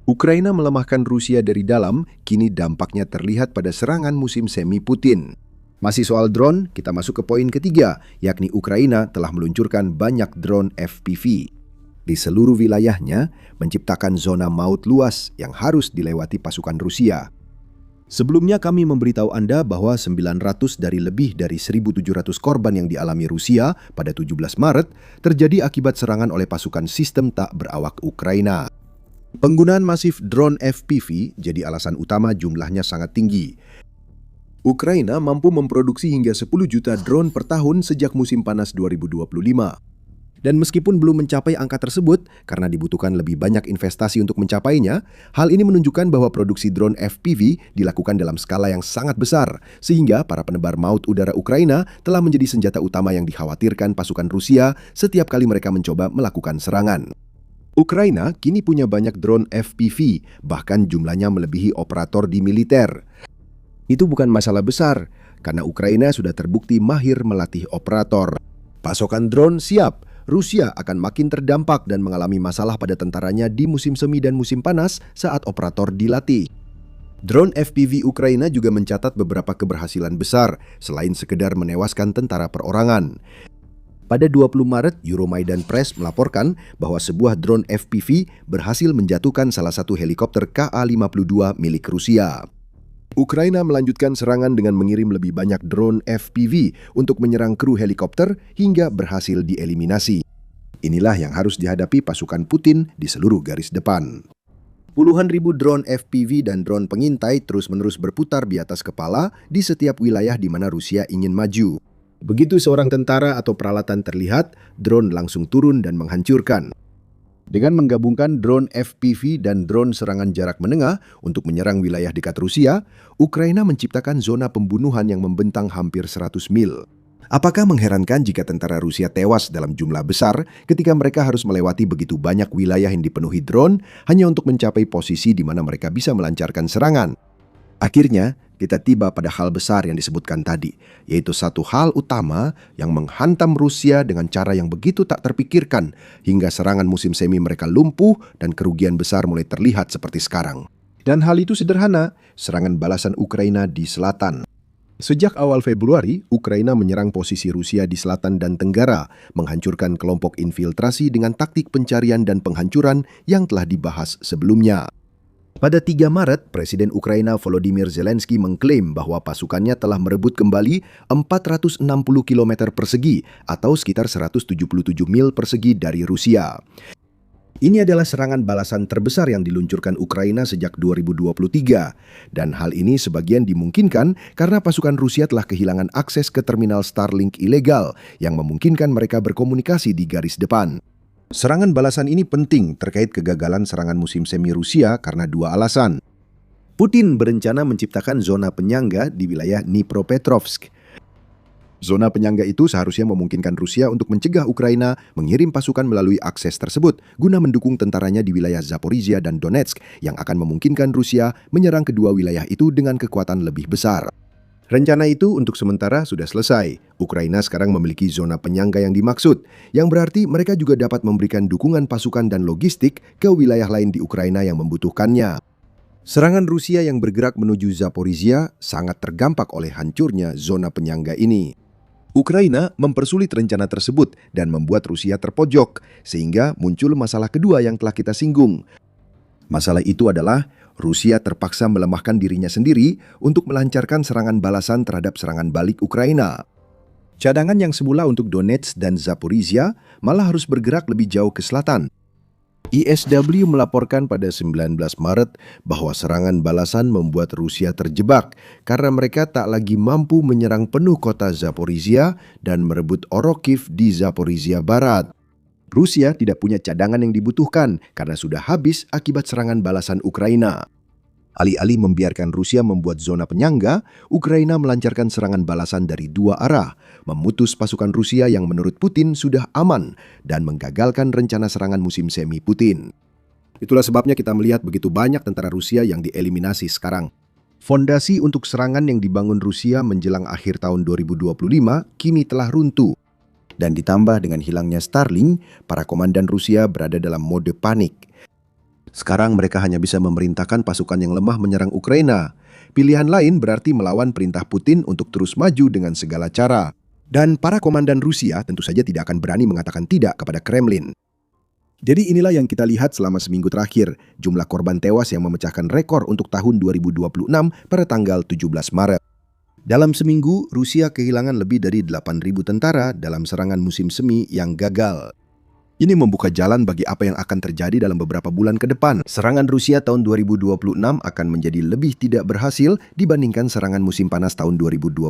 Ukraina melemahkan Rusia dari dalam, kini dampaknya terlihat pada serangan musim semi Putin. Masih soal drone, kita masuk ke poin ketiga, yakni Ukraina telah meluncurkan banyak drone FPV. Di seluruh wilayahnya, menciptakan zona maut luas yang harus dilewati pasukan Rusia. Sebelumnya kami memberitahu Anda bahwa 900 dari lebih dari 1.700 korban yang dialami Rusia pada 17 Maret terjadi akibat serangan oleh pasukan sistem tak berawak Ukraina. Penggunaan masif drone FPV jadi alasan utama jumlahnya sangat tinggi. Ukraina mampu memproduksi hingga 10 juta drone per tahun sejak musim panas 2025. Dan meskipun belum mencapai angka tersebut, karena dibutuhkan lebih banyak investasi untuk mencapainya, hal ini menunjukkan bahwa produksi drone FPV dilakukan dalam skala yang sangat besar, sehingga para penebar maut udara Ukraina telah menjadi senjata utama yang dikhawatirkan pasukan Rusia setiap kali mereka mencoba melakukan serangan. Ukraina kini punya banyak drone FPV, bahkan jumlahnya melebihi operator di militer. Itu bukan masalah besar, karena Ukraina sudah terbukti mahir melatih operator. Pasokan drone siap, Rusia akan makin terdampak dan mengalami masalah pada tentaranya di musim semi dan musim panas saat operator dilatih. Drone FPV Ukraina juga mencatat beberapa keberhasilan besar selain sekedar menewaskan tentara perorangan. Pada 20 Maret, Euromaidan Press melaporkan bahwa sebuah drone FPV berhasil menjatuhkan salah satu helikopter Ka-52 milik Rusia. Ukraina melanjutkan serangan dengan mengirim lebih banyak drone FPV untuk menyerang kru helikopter hingga berhasil dieliminasi. Inilah yang harus dihadapi pasukan Putin di seluruh garis depan. Puluhan ribu drone FPV dan drone pengintai terus-menerus berputar di atas kepala di setiap wilayah di mana Rusia ingin maju. Begitu seorang tentara atau peralatan terlihat, drone langsung turun dan menghancurkan. Dengan menggabungkan drone FPV dan drone serangan jarak menengah untuk menyerang wilayah dekat Rusia, Ukraina menciptakan zona pembunuhan yang membentang hampir 100 mil. Apakah mengherankan jika tentara Rusia tewas dalam jumlah besar ketika mereka harus melewati begitu banyak wilayah yang dipenuhi drone hanya untuk mencapai posisi di mana mereka bisa melancarkan serangan? Akhirnya, kita tiba pada hal besar yang disebutkan tadi, yaitu satu hal utama yang menghantam Rusia dengan cara yang begitu tak terpikirkan, hingga serangan musim semi mereka lumpuh dan kerugian besar mulai terlihat seperti sekarang. Dan hal itu sederhana, serangan balasan Ukraina di selatan. Sejak awal Februari, Ukraina menyerang posisi Rusia di selatan dan tenggara, menghancurkan kelompok infiltrasi dengan taktik pencarian dan penghancuran yang telah dibahas sebelumnya. Pada 3 Maret, Presiden Ukraina Volodymyr Zelensky mengklaim bahwa pasukannya telah merebut kembali 460 km persegi atau sekitar 177 mil persegi dari Rusia. Ini adalah serangan balasan terbesar yang diluncurkan Ukraina sejak 2023. Dan hal ini sebagian dimungkinkan karena pasukan Rusia telah kehilangan akses ke terminal Starlink ilegal yang memungkinkan mereka berkomunikasi di garis depan. Serangan balasan ini penting terkait kegagalan serangan musim semi Rusia karena dua alasan. Putin berencana menciptakan zona penyangga di wilayah Dnipropetrovsk. Zona penyangga itu seharusnya memungkinkan Rusia untuk mencegah Ukraina mengirim pasukan melalui akses tersebut guna mendukung tentaranya di wilayah Zaporizhia dan Donetsk yang akan memungkinkan Rusia menyerang kedua wilayah itu dengan kekuatan lebih besar. Rencana itu untuk sementara sudah selesai. Ukraina sekarang memiliki zona penyangga yang dimaksud, yang berarti mereka juga dapat memberikan dukungan pasukan dan logistik ke wilayah lain di Ukraina yang membutuhkannya. Serangan Rusia yang bergerak menuju Zaporizhia sangat terdampak oleh hancurnya zona penyangga ini. Ukraina mempersulit rencana tersebut dan membuat Rusia terpojok, sehingga muncul masalah kedua yang telah kita singgung. Masalah itu adalah Rusia terpaksa melemahkan dirinya sendiri untuk melancarkan serangan balasan terhadap serangan balik Ukraina. Cadangan yang semula untuk Donetsk dan Zaporizhia malah harus bergerak lebih jauh ke selatan. ISW melaporkan pada 19 Maret bahwa serangan balasan membuat Rusia terjebak karena mereka tak lagi mampu menyerang penuh kota Zaporizhia dan merebut Orokhiv di Zaporizhia Barat. Rusia tidak punya cadangan yang dibutuhkan karena sudah habis akibat serangan balasan Ukraina. Alih-alih membiarkan Rusia membuat zona penyangga, Ukraina melancarkan serangan balasan dari dua arah, memutus pasukan Rusia yang menurut Putin sudah aman dan menggagalkan rencana serangan musim semi Putin. Itulah sebabnya kita melihat begitu banyak tentara Rusia yang dieliminasi sekarang. Fondasi untuk serangan yang dibangun Rusia menjelang akhir tahun 2025 kini telah runtuh. Dan ditambah dengan hilangnya Starlink, para komandan Rusia berada dalam mode panik. Sekarang mereka hanya bisa memerintahkan pasukan yang lemah menyerang Ukraina. Pilihan lain berarti melawan perintah Putin untuk terus maju dengan segala cara. Dan para komandan Rusia tentu saja tidak akan berani mengatakan tidak kepada Kremlin. Jadi inilah yang kita lihat selama seminggu terakhir, jumlah korban tewas yang memecahkan rekor untuk tahun 2026 pada tanggal 17 Maret. Dalam seminggu, Rusia kehilangan lebih dari 8.000 tentara dalam serangan musim semi yang gagal. Ini membuka jalan bagi apa yang akan terjadi dalam beberapa bulan ke depan. Serangan Rusia tahun 2026 akan menjadi lebih tidak berhasil dibandingkan serangan musim panas tahun 2025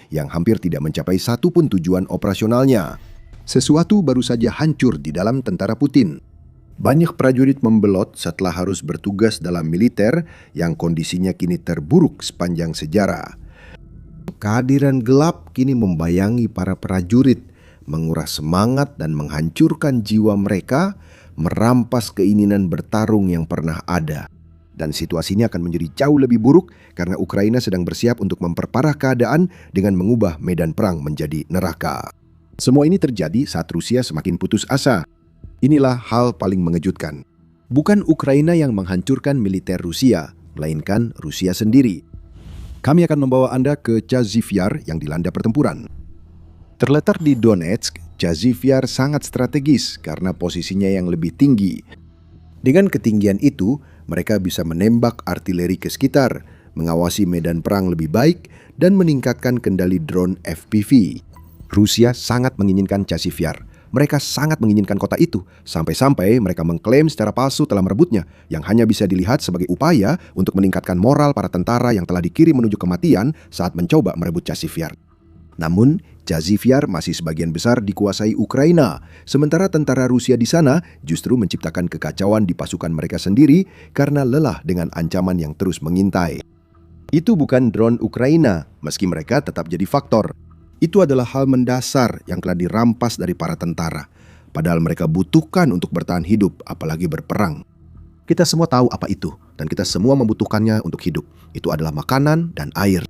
yang hampir tidak mencapai satu pun tujuan operasionalnya. Sesuatu baru saja hancur di dalam tentara Putin. Banyak prajurit membelot setelah harus bertugas dalam militer yang kondisinya kini terburuk sepanjang sejarah. Kehadiran gelap kini membayangi para prajurit, menguras semangat dan menghancurkan jiwa mereka, merampas keinginan bertarung yang pernah ada. Dan situasinya akan menjadi jauh lebih buruk karena Ukraina sedang bersiap untuk memperparah keadaan dengan mengubah medan perang menjadi neraka. Semua ini terjadi saat Rusia semakin putus asa. Inilah hal paling mengejutkan. Bukan Ukraina yang menghancurkan militer Rusia, melainkan Rusia sendiri. Kami akan membawa Anda ke Chazivyar yang dilanda pertempuran. Terletak di Donetsk, Chazivyar sangat strategis karena posisinya yang lebih tinggi. Dengan ketinggian itu, mereka bisa menembak artileri ke sekitar, mengawasi medan perang lebih baik, dan meningkatkan kendali drone FPV. Rusia sangat menginginkan Chazivyar. Mereka sangat menginginkan kota itu, sampai-sampai mereka mengklaim secara palsu telah merebutnya, yang hanya bisa dilihat sebagai upaya untuk meningkatkan moral para tentara yang telah dikirim menuju kematian saat mencoba merebut Chazivyar. Namun, Chazivyar masih sebagian besar dikuasai Ukraina, sementara tentara Rusia di sana justru menciptakan kekacauan di pasukan mereka sendiri karena lelah dengan ancaman yang terus mengintai. Itu bukan drone Ukraina, meski mereka tetap jadi faktor. Itu adalah hal mendasar yang telah dirampas dari para tentara, padahal mereka butuhkan untuk bertahan hidup, apalagi berperang. Kita semua tahu apa itu, dan kita semua membutuhkannya untuk hidup. Itu adalah makanan dan air.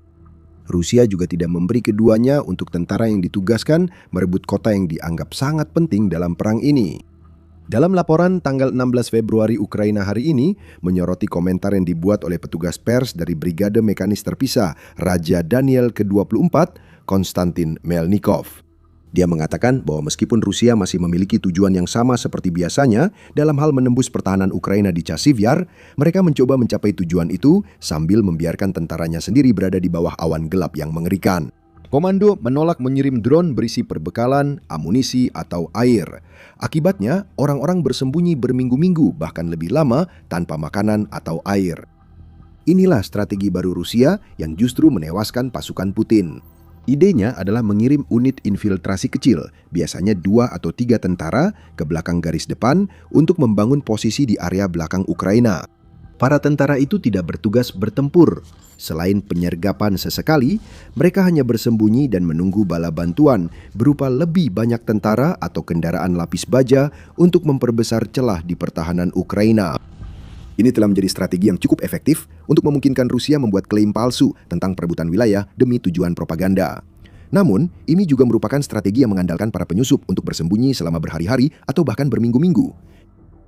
Rusia juga tidak memberi keduanya untuk tentara yang ditugaskan merebut kota yang dianggap sangat penting dalam perang ini. Dalam laporan tanggal 16 Februari Ukraina hari ini, menyoroti komentar yang dibuat oleh petugas pers dari Brigade Mekanis Terpisah Raja Daniel ke-24, Konstantin Melnikov. Dia mengatakan bahwa meskipun Rusia masih memiliki tujuan yang sama seperti biasanya dalam hal menembus pertahanan Ukraina di Chazivyar, mereka mencoba mencapai tujuan itu sambil membiarkan tentaranya sendiri berada di bawah awan gelap yang mengerikan. Komando menolak mengirim drone berisi perbekalan, amunisi, atau air. Akibatnya, orang-orang bersembunyi berminggu-minggu bahkan lebih lama tanpa makanan atau air. Inilah strategi baru Rusia yang justru menewaskan pasukan Putin. Idenya adalah mengirim unit infiltrasi kecil, biasanya 2 atau 3 tentara, ke belakang garis depan untuk membangun posisi di area belakang Ukraina. Para tentara itu tidak bertugas bertempur. Selain penyergapan sesekali, mereka hanya bersembunyi dan menunggu bala bantuan berupa lebih banyak tentara atau kendaraan lapis baja untuk memperbesar celah di pertahanan Ukraina. Ini telah menjadi strategi yang cukup efektif untuk memungkinkan Rusia membuat klaim palsu tentang perebutan wilayah demi tujuan propaganda. Namun, ini juga merupakan strategi yang mengandalkan para penyusup untuk bersembunyi selama berhari-hari atau bahkan berminggu-minggu.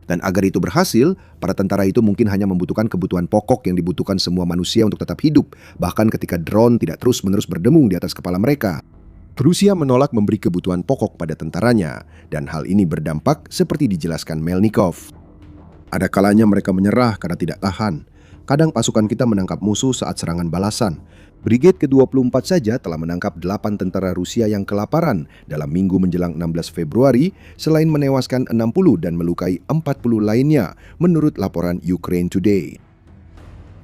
Dan agar itu berhasil, para tentara itu mungkin hanya membutuhkan kebutuhan pokok yang dibutuhkan semua manusia untuk tetap hidup, bahkan ketika drone tidak terus-menerus berdengung di atas kepala mereka. Rusia menolak memberi kebutuhan pokok pada tentaranya, dan hal ini berdampak seperti dijelaskan Melnikov. Ada kalanya mereka menyerah karena tidak tahan. Kadang pasukan kita menangkap musuh saat serangan balasan. Brigade ke-24 saja telah menangkap 8 tentara Rusia yang kelaparan dalam minggu menjelang 16 Februari, selain menewaskan 60 dan melukai 40 lainnya, menurut laporan Ukraine Today.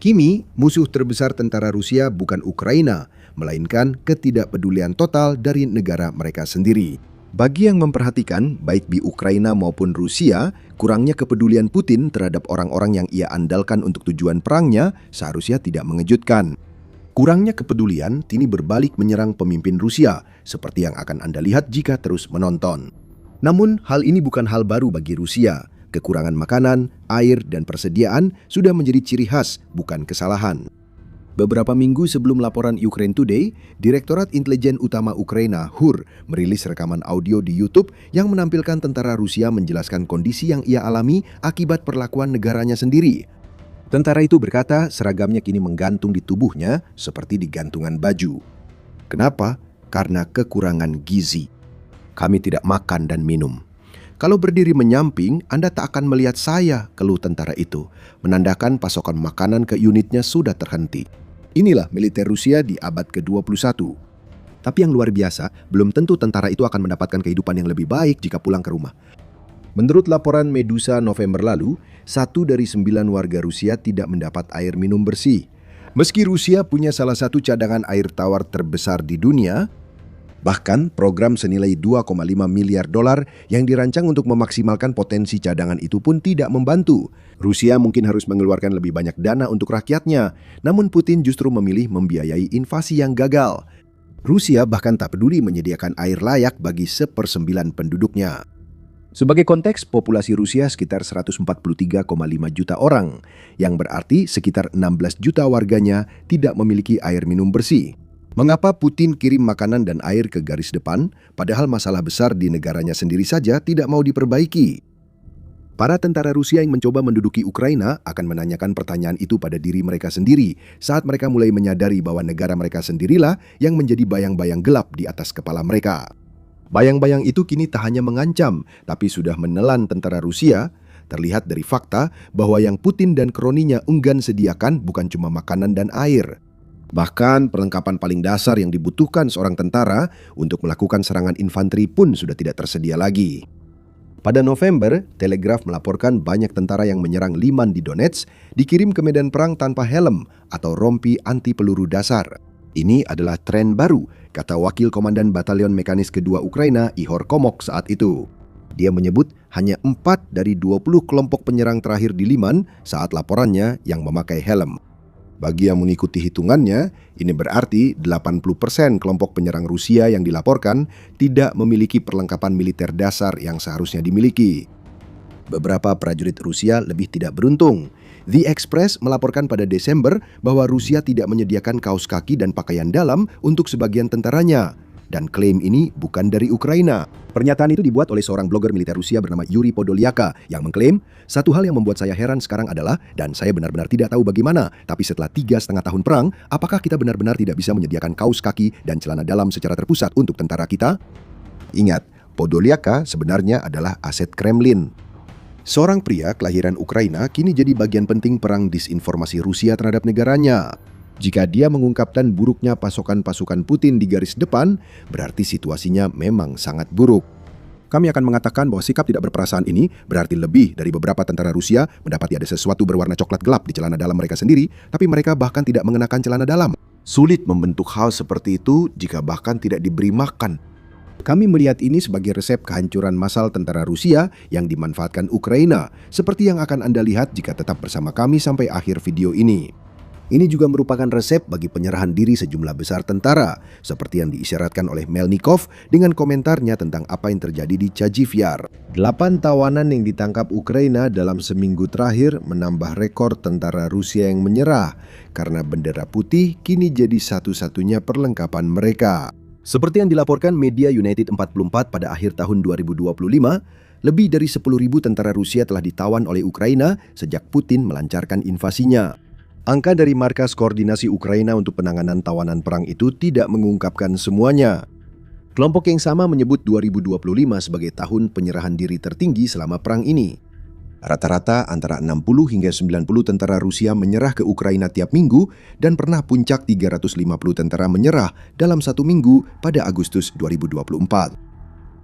Kini, musuh terbesar tentara Rusia bukan Ukraina, melainkan ketidakpedulian total dari negara mereka sendiri. Bagi yang memperhatikan, baik di Ukraina maupun Rusia, kurangnya kepedulian Putin terhadap orang-orang yang ia andalkan untuk tujuan perangnya seharusnya tidak mengejutkan. Kurangnya kepedulian kini berbalik menyerang pemimpin Rusia, seperti yang akan Anda lihat jika terus menonton. Namun, hal ini bukan hal baru bagi Rusia. Kekurangan makanan, air, dan persediaan sudah menjadi ciri khas, bukan kesalahan. Beberapa minggu sebelum laporan Ukraine Today, Direktorat Intelijen Utama Ukraina, HUR, merilis rekaman audio di YouTube yang menampilkan tentara Rusia menjelaskan kondisi yang ia alami akibat perlakuan negaranya sendiri. Tentara itu berkata seragamnya kini menggantung di tubuhnya seperti di gantungan baju. Kenapa? Karena kekurangan gizi. Kami tidak makan dan minum. Kalau berdiri menyamping, Anda tak akan melihat saya, keluh tentara itu, menandakan pasokan makanan ke unitnya sudah terhenti. Inilah militer Rusia di abad ke-21. Tapi yang luar biasa, belum tentu tentara itu akan mendapatkan kehidupan yang lebih baik jika pulang ke rumah. Menurut laporan Medusa November lalu, 1 dari 9 warga Rusia tidak mendapat air minum bersih. Meski Rusia punya salah satu cadangan air tawar terbesar di dunia, Bahkan program senilai 2,5 miliar dolar yang dirancang untuk memaksimalkan potensi cadangan itu pun tidak membantu. Rusia mungkin harus mengeluarkan lebih banyak dana untuk rakyatnya, namun Putin justru memilih membiayai invasi yang gagal. Rusia bahkan tak peduli menyediakan air layak bagi 1/9 penduduknya. Sebagai konteks, populasi Rusia sekitar 143,5 juta orang, yang berarti sekitar 16 juta warganya tidak memiliki air minum bersih. Mengapa Putin kirim makanan dan air ke garis depan, padahal masalah besar di negaranya sendiri saja tidak mau diperbaiki? Para tentara Rusia yang mencoba menduduki Ukraina akan menanyakan pertanyaan itu pada diri mereka sendiri saat mereka mulai menyadari bahwa negara mereka sendirilah yang menjadi bayang-bayang gelap di atas kepala mereka. Bayang-bayang itu kini tak hanya mengancam, tapi sudah menelan tentara Rusia. Terlihat dari fakta bahwa yang Putin dan kroninya enggan sediakan bukan cuma makanan dan air. Bahkan perlengkapan paling dasar yang dibutuhkan seorang tentara untuk melakukan serangan infanteri pun sudah tidak tersedia lagi. Pada November, Telegraph melaporkan banyak tentara yang menyerang Liman di Donetsk dikirim ke medan perang tanpa helm atau rompi anti peluru dasar. Ini adalah tren baru, kata Wakil Komandan Batalion Mekanis Kedua Ukraina, Ihor Komok saat itu. Dia menyebut hanya 4 dari 20 kelompok penyerang terakhir di Liman saat laporannya yang memakai helm. Bagi yang mengikuti hitungannya, ini berarti 80% kelompok penyerang Rusia yang dilaporkan tidak memiliki perlengkapan militer dasar yang seharusnya dimiliki. Beberapa prajurit Rusia lebih tidak beruntung. The Express melaporkan pada Desember bahwa Rusia tidak menyediakan kaos kaki dan pakaian dalam untuk sebagian tentaranya. Dan klaim ini bukan dari Ukraina. Pernyataan itu dibuat oleh seorang blogger militer Rusia bernama Yuri Podolyaka yang mengklaim, "Satu hal yang membuat saya heran sekarang adalah, dan saya benar-benar tidak tahu bagaimana, tapi setelah 3,5 tahun perang, apakah kita benar-benar tidak bisa menyediakan kaos kaki dan celana dalam secara terpusat untuk tentara kita?" Ingat, Podolyaka sebenarnya adalah aset Kremlin. Seorang pria kelahiran Ukraina kini jadi bagian penting perang disinformasi Rusia terhadap negaranya. Jika dia mengungkapkan buruknya pasokan pasukan Putin di garis depan, berarti situasinya memang sangat buruk. Kami akan mengatakan bahwa sikap tidak berperasaan ini berarti lebih dari beberapa tentara Rusia mendapati ada sesuatu berwarna coklat gelap di celana dalam mereka sendiri, tapi mereka bahkan tidak mengenakan celana dalam. Sulit membentuk hal seperti itu jika bahkan tidak diberi makan. Kami melihat ini sebagai resep kehancuran massal tentara Rusia yang dimanfaatkan Ukraina, seperti yang akan Anda lihat jika tetap bersama kami sampai akhir video ini. Ini juga merupakan resep bagi penyerahan diri sejumlah besar tentara, seperti yang diisyaratkan oleh Melnikov dengan komentarnya tentang apa yang terjadi di Chasiv-Yar. 8 tawanan yang ditangkap Ukraina dalam seminggu terakhir menambah rekor tentara Rusia yang menyerah, karena bendera putih kini jadi satu-satunya perlengkapan mereka. Seperti yang dilaporkan media United 44 pada akhir tahun 2025, lebih dari 10.000 tentara Rusia telah ditawan oleh Ukraina sejak Putin melancarkan invasinya. Angka dari Markas Koordinasi Ukraina untuk penanganan tawanan perang itu tidak mengungkapkan semuanya. Kelompok yang sama menyebut 2025 sebagai tahun penyerahan diri tertinggi selama perang ini. Rata-rata antara 60 hingga 90 tentara Rusia menyerah ke Ukraina tiap minggu dan pernah puncak 350 tentara menyerah dalam satu minggu pada Agustus 2024.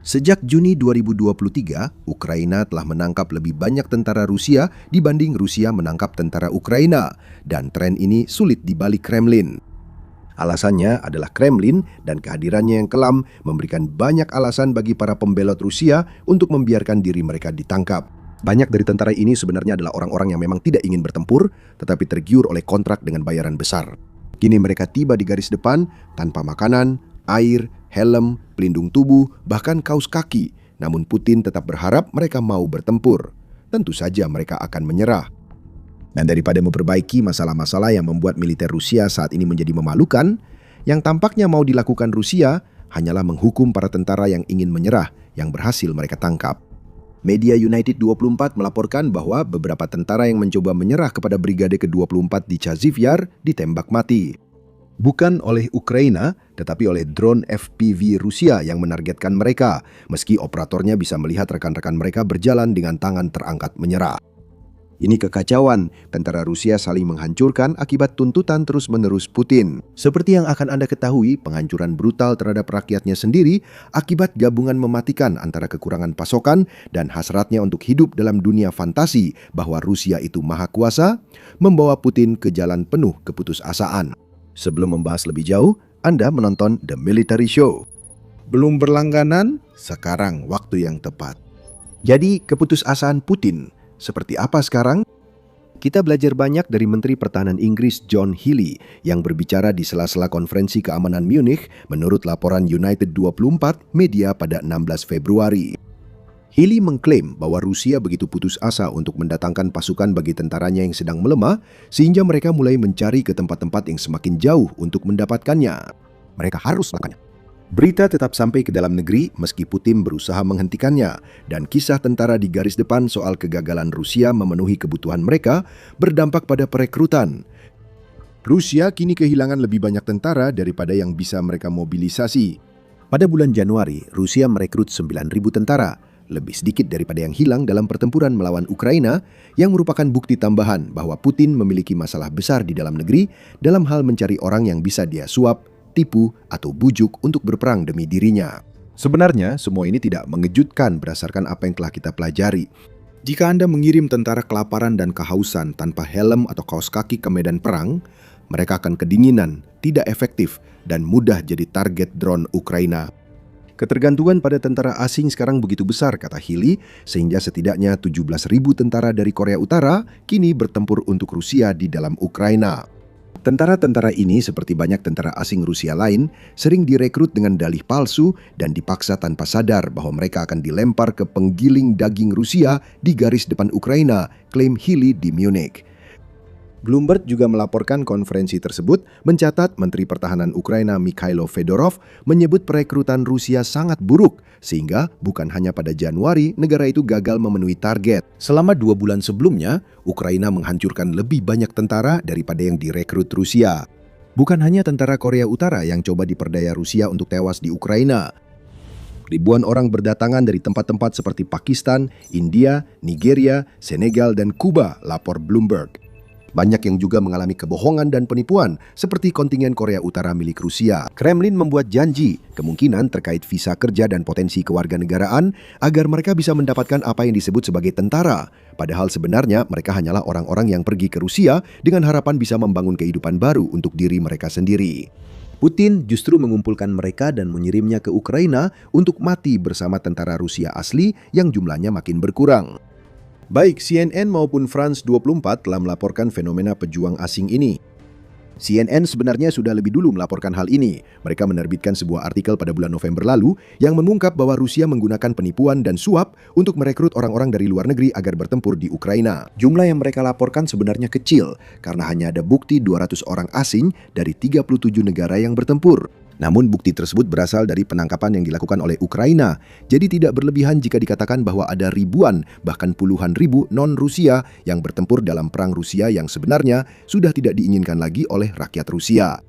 Sejak Juni 2023, Ukraina telah menangkap lebih banyak tentara Rusia dibanding Rusia menangkap tentara Ukraina, dan tren ini sulit dibalik Kremlin. Alasannya adalah Kremlin dan kehadirannya yang kelam memberikan banyak alasan bagi para pembelot Rusia untuk membiarkan diri mereka ditangkap. Banyak dari tentara ini sebenarnya adalah orang-orang yang memang tidak ingin bertempur, tetapi tergiur oleh kontrak dengan bayaran besar. Kini mereka tiba di garis depan tanpa makanan, air, helm, pelindung tubuh, bahkan kaos kaki. Namun Putin tetap berharap mereka mau bertempur. Tentu saja mereka akan menyerah. Dan daripada memperbaiki masalah-masalah yang membuat militer Rusia saat ini menjadi memalukan, yang tampaknya mau dilakukan Rusia hanyalah menghukum para tentara yang ingin menyerah yang berhasil mereka tangkap. Media United 24 melaporkan bahwa beberapa tentara yang mencoba menyerah kepada Brigade ke-24 di Chasiv-Yar ditembak mati. Bukan oleh Ukraina, tetapi oleh drone FPV Rusia yang menargetkan mereka, meski operatornya bisa melihat rekan-rekan mereka berjalan dengan tangan terangkat menyerah. Ini kekacauan, tentara Rusia saling menghancurkan akibat tuntutan terus-menerus Putin. Seperti yang akan Anda ketahui, penghancuran brutal terhadap rakyatnya sendiri akibat gabungan mematikan antara kekurangan pasokan dan hasratnya untuk hidup dalam dunia fantasi bahwa Rusia itu maha kuasa, membawa Putin ke jalan penuh keputusasaan. Sebelum membahas lebih jauh, Anda menonton The Military Show. Belum berlangganan, sekarang waktu yang tepat. Jadi keputusasaan Putin seperti apa sekarang? Kita belajar banyak dari Menteri Pertahanan Inggris John Healey yang berbicara di sela-sela konferensi keamanan Munich menurut laporan United 24 media pada 16 Februari. Healey mengklaim bahwa Rusia begitu putus asa untuk mendatangkan pasukan bagi tentaranya yang sedang melemah sehingga mereka mulai mencari ke tempat-tempat yang semakin jauh untuk mendapatkannya. Mereka harus melakukannya. Berita tetap sampai ke dalam negeri meski Putin berusaha menghentikannya dan kisah tentara di garis depan soal kegagalan Rusia memenuhi kebutuhan mereka berdampak pada perekrutan. Rusia kini kehilangan lebih banyak tentara daripada yang bisa mereka mobilisasi. Pada bulan Januari, Rusia merekrut 9.000 tentara, lebih sedikit daripada yang hilang dalam pertempuran melawan Ukraina yang merupakan bukti tambahan bahwa Putin memiliki masalah besar di dalam negeri dalam hal mencari orang yang bisa dia suap, tipu, atau bujuk untuk berperang demi dirinya. Sebenarnya, semua ini tidak mengejutkan berdasarkan apa yang telah kita pelajari. Jika Anda mengirim tentara kelaparan dan kehausan tanpa helm atau kaos kaki ke medan perang, mereka akan kedinginan, tidak efektif, dan mudah jadi target drone Ukraina. Ketergantungan pada tentara asing sekarang begitu besar, kata Healey, sehingga setidaknya 17.000 tentara dari Korea Utara kini bertempur untuk Rusia di dalam Ukraina. Tentara-tentara ini, seperti banyak tentara asing Rusia lain, sering direkrut dengan dalih palsu dan dipaksa tanpa sadar bahwa mereka akan dilempar ke penggiling daging Rusia di garis depan Ukraina, klaim Healey di Munich. Bloomberg juga melaporkan konferensi tersebut mencatat Menteri Pertahanan Ukraina Mikhailo Fedorov menyebut perekrutan Rusia sangat buruk, sehingga bukan hanya pada Januari negara itu gagal memenuhi target. Selama 2 bulan sebelumnya, Ukraina menghancurkan lebih banyak tentara daripada yang direkrut Rusia. Bukan hanya tentara Korea Utara yang coba diperdaya Rusia untuk tewas di Ukraina. Ribuan orang berdatangan dari tempat-tempat seperti Pakistan, India, Nigeria, Senegal, dan Kuba, lapor Bloomberg. Banyak yang juga mengalami kebohongan dan penipuan, seperti kontingen Korea Utara milik Rusia. Kremlin membuat janji, kemungkinan terkait visa kerja dan potensi kewarganegaraan, agar mereka bisa mendapatkan apa yang disebut sebagai tentara. Padahal sebenarnya mereka hanyalah orang-orang yang pergi ke Rusia dengan harapan bisa membangun kehidupan baru untuk diri mereka sendiri. Putin justru mengumpulkan mereka dan mengirimnya ke Ukraina untuk mati bersama tentara Rusia asli yang jumlahnya makin berkurang. Baik CNN maupun France 24 telah melaporkan fenomena pejuang asing ini. CNN sebenarnya sudah lebih dulu melaporkan hal ini. Mereka menerbitkan sebuah artikel pada bulan November lalu yang mengungkap bahwa Rusia menggunakan penipuan dan suap untuk merekrut orang-orang dari luar negeri agar bertempur di Ukraina. Jumlah yang mereka laporkan sebenarnya kecil karena hanya ada bukti 200 orang asing dari 37 negara yang bertempur. Namun bukti tersebut berasal dari penangkapan yang dilakukan oleh Ukraina. Jadi tidak berlebihan jika dikatakan bahwa ada ribuan, bahkan puluhan ribu non-Rusia yang bertempur dalam perang Rusia yang sebenarnya sudah tidak diinginkan lagi oleh rakyat Rusia.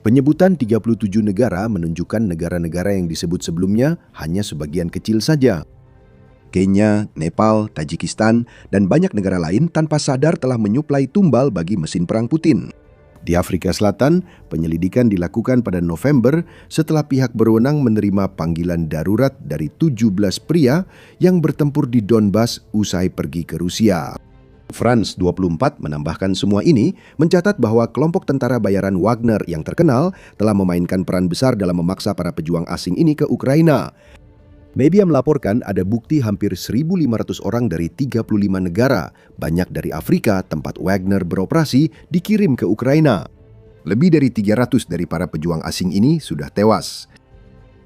Penyebutan 37 negara menunjukkan negara-negara yang disebut sebelumnya hanya sebagian kecil saja. Kenya, Nepal, Tajikistan, dan banyak negara lain tanpa sadar telah menyuplai tumbal bagi mesin perang Putin. Di Afrika Selatan, penyelidikan dilakukan pada November setelah pihak berwenang menerima panggilan darurat dari 17 pria yang bertempur di Donbas usai pergi ke Rusia. France 24 menambahkan semua ini mencatat bahwa kelompok tentara bayaran Wagner yang terkenal telah memainkan peran besar dalam memaksa para pejuang asing ini ke Ukraina. Media melaporkan ada bukti hampir 1.500 orang dari 35 negara, banyak dari Afrika tempat Wagner beroperasi, dikirim ke Ukraina. Lebih dari 300 dari para pejuang asing ini sudah tewas.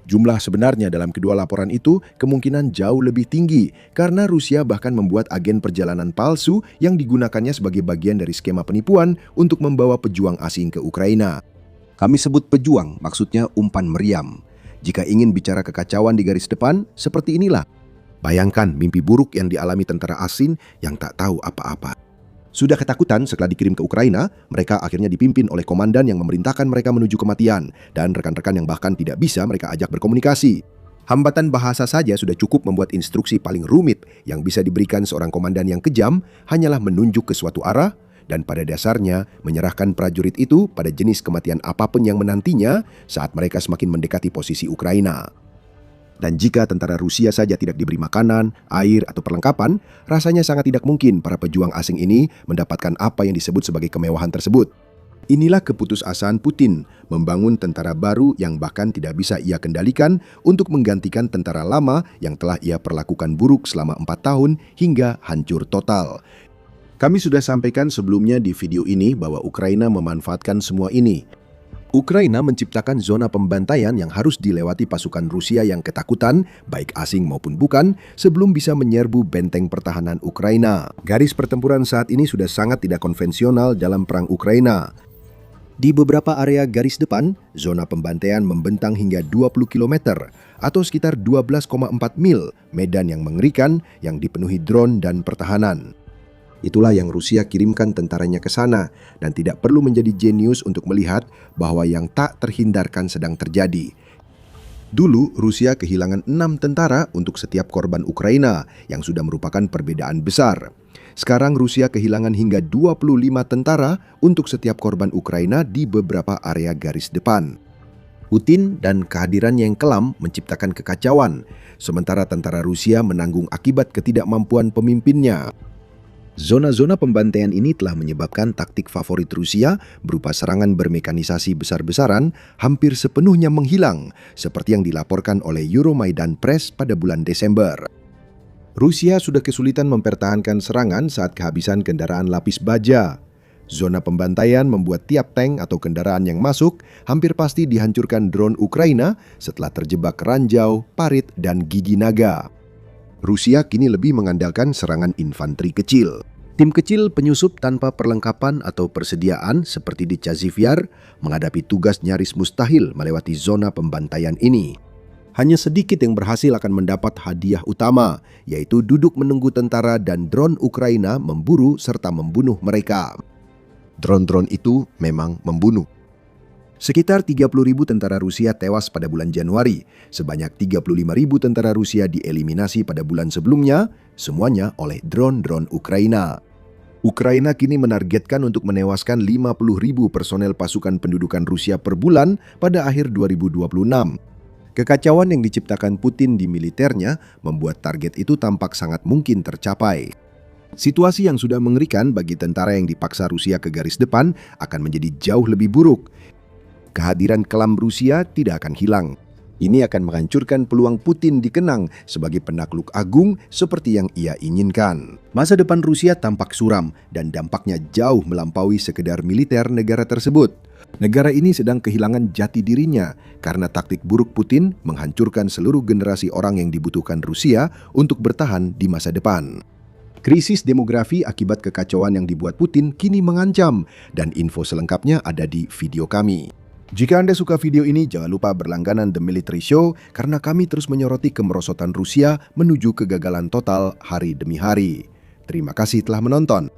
Jumlah sebenarnya dalam kedua laporan itu kemungkinan jauh lebih tinggi karena Rusia bahkan membuat agen perjalanan palsu yang digunakannya sebagai bagian dari skema penipuan untuk membawa pejuang asing ke Ukraina. Kami sebut pejuang, maksudnya umpan meriam. Jika ingin bicara kekacauan di garis depan, seperti inilah. Bayangkan mimpi buruk yang dialami tentara asing yang tak tahu apa-apa. Sudah ketakutan setelah dikirim ke Ukraina, mereka akhirnya dipimpin oleh komandan yang memerintahkan mereka menuju kematian, dan rekan-rekan yang bahkan tidak bisa mereka ajak berkomunikasi. Hambatan bahasa saja sudah cukup membuat instruksi paling rumit yang bisa diberikan seorang komandan yang kejam hanyalah menunjuk ke suatu arah, dan pada dasarnya menyerahkan prajurit itu pada jenis kematian apapun yang menantinya saat mereka semakin mendekati posisi Ukraina. Dan jika tentara Rusia saja tidak diberi makanan, air, atau perlengkapan, rasanya sangat tidak mungkin para pejuang asing ini mendapatkan apa yang disebut sebagai kemewahan tersebut. Inilah keputusasaan Putin membangun tentara baru yang bahkan tidak bisa ia kendalikan untuk menggantikan tentara lama yang telah ia perlakukan buruk selama 4 tahun hingga hancur total. Kami sudah sampaikan sebelumnya di video ini bahwa Ukraina memanfaatkan semua ini. Ukraina menciptakan zona pembantaian yang harus dilewati pasukan Rusia yang ketakutan, baik asing maupun bukan, sebelum bisa menyerbu benteng pertahanan Ukraina. Garis pertempuran saat ini sudah sangat tidak konvensional dalam perang Ukraina. Di beberapa area garis depan, zona pembantaian membentang hingga 20 km atau sekitar 12,4 mil, medan yang mengerikan yang dipenuhi drone dan pertahanan. Itulah yang Rusia kirimkan tentaranya ke sana dan tidak perlu menjadi jenius untuk melihat bahwa yang tak terhindarkan sedang terjadi. Dulu, Rusia kehilangan 6 tentara untuk setiap korban Ukraina yang sudah merupakan perbedaan besar. Sekarang Rusia kehilangan hingga 25 tentara untuk setiap korban Ukraina di beberapa area garis depan. Putin dan kehadirannya yang kelam menciptakan kekacauan, sementara tentara Rusia menanggung akibat ketidakmampuan pemimpinnya. Zona-zona pembantaian ini telah menyebabkan taktik favorit Rusia berupa serangan bermekanisasi besar-besaran hampir sepenuhnya menghilang, seperti yang dilaporkan oleh Euromaidan Press pada bulan Desember. Rusia sudah kesulitan mempertahankan serangan saat kehabisan kendaraan lapis baja. Zona pembantaian membuat tiap tank atau kendaraan yang masuk hampir pasti dihancurkan drone Ukraina setelah terjebak ranjau, parit, dan gigi naga. Rusia kini lebih mengandalkan serangan infanteri kecil. Tim kecil penyusup tanpa perlengkapan atau persediaan seperti di Chazivyar menghadapi tugas nyaris mustahil melewati zona pembantaian ini. Hanya sedikit yang berhasil akan mendapat hadiah utama, yaitu duduk menunggu tentara dan drone Ukraina memburu serta membunuh mereka. Drone-drone itu memang membunuh. Sekitar 30.000 tentara Rusia tewas pada bulan Januari, sebanyak 35.000 tentara Rusia dieliminasi pada bulan sebelumnya, semuanya oleh drone-drone Ukraina. Ukraina kini menargetkan untuk menewaskan 50.000 personel pasukan pendudukan Rusia per bulan pada akhir 2026. Kekacauan yang diciptakan Putin di militernya membuat target itu tampak sangat mungkin tercapai. Situasi yang sudah mengerikan bagi tentara yang dipaksa Rusia ke garis depan akan menjadi jauh lebih buruk. Kehadiran kelam Rusia tidak akan hilang. Ini akan menghancurkan peluang Putin dikenang sebagai penakluk agung seperti yang ia inginkan. Masa depan Rusia tampak suram dan dampaknya jauh melampaui sekedar militer negara tersebut. Negara ini sedang kehilangan jati dirinya karena taktik buruk Putin menghancurkan seluruh generasi orang yang dibutuhkan Rusia untuk bertahan di masa depan. Krisis demografi akibat kekacauan yang dibuat Putin kini mengancam, dan info selengkapnya ada di video kami. Jika Anda suka video ini, jangan lupa berlangganan The Military Show karena kami terus menyoroti kemerosotan Rusia menuju kegagalan total hari demi hari. Terima kasih telah menonton.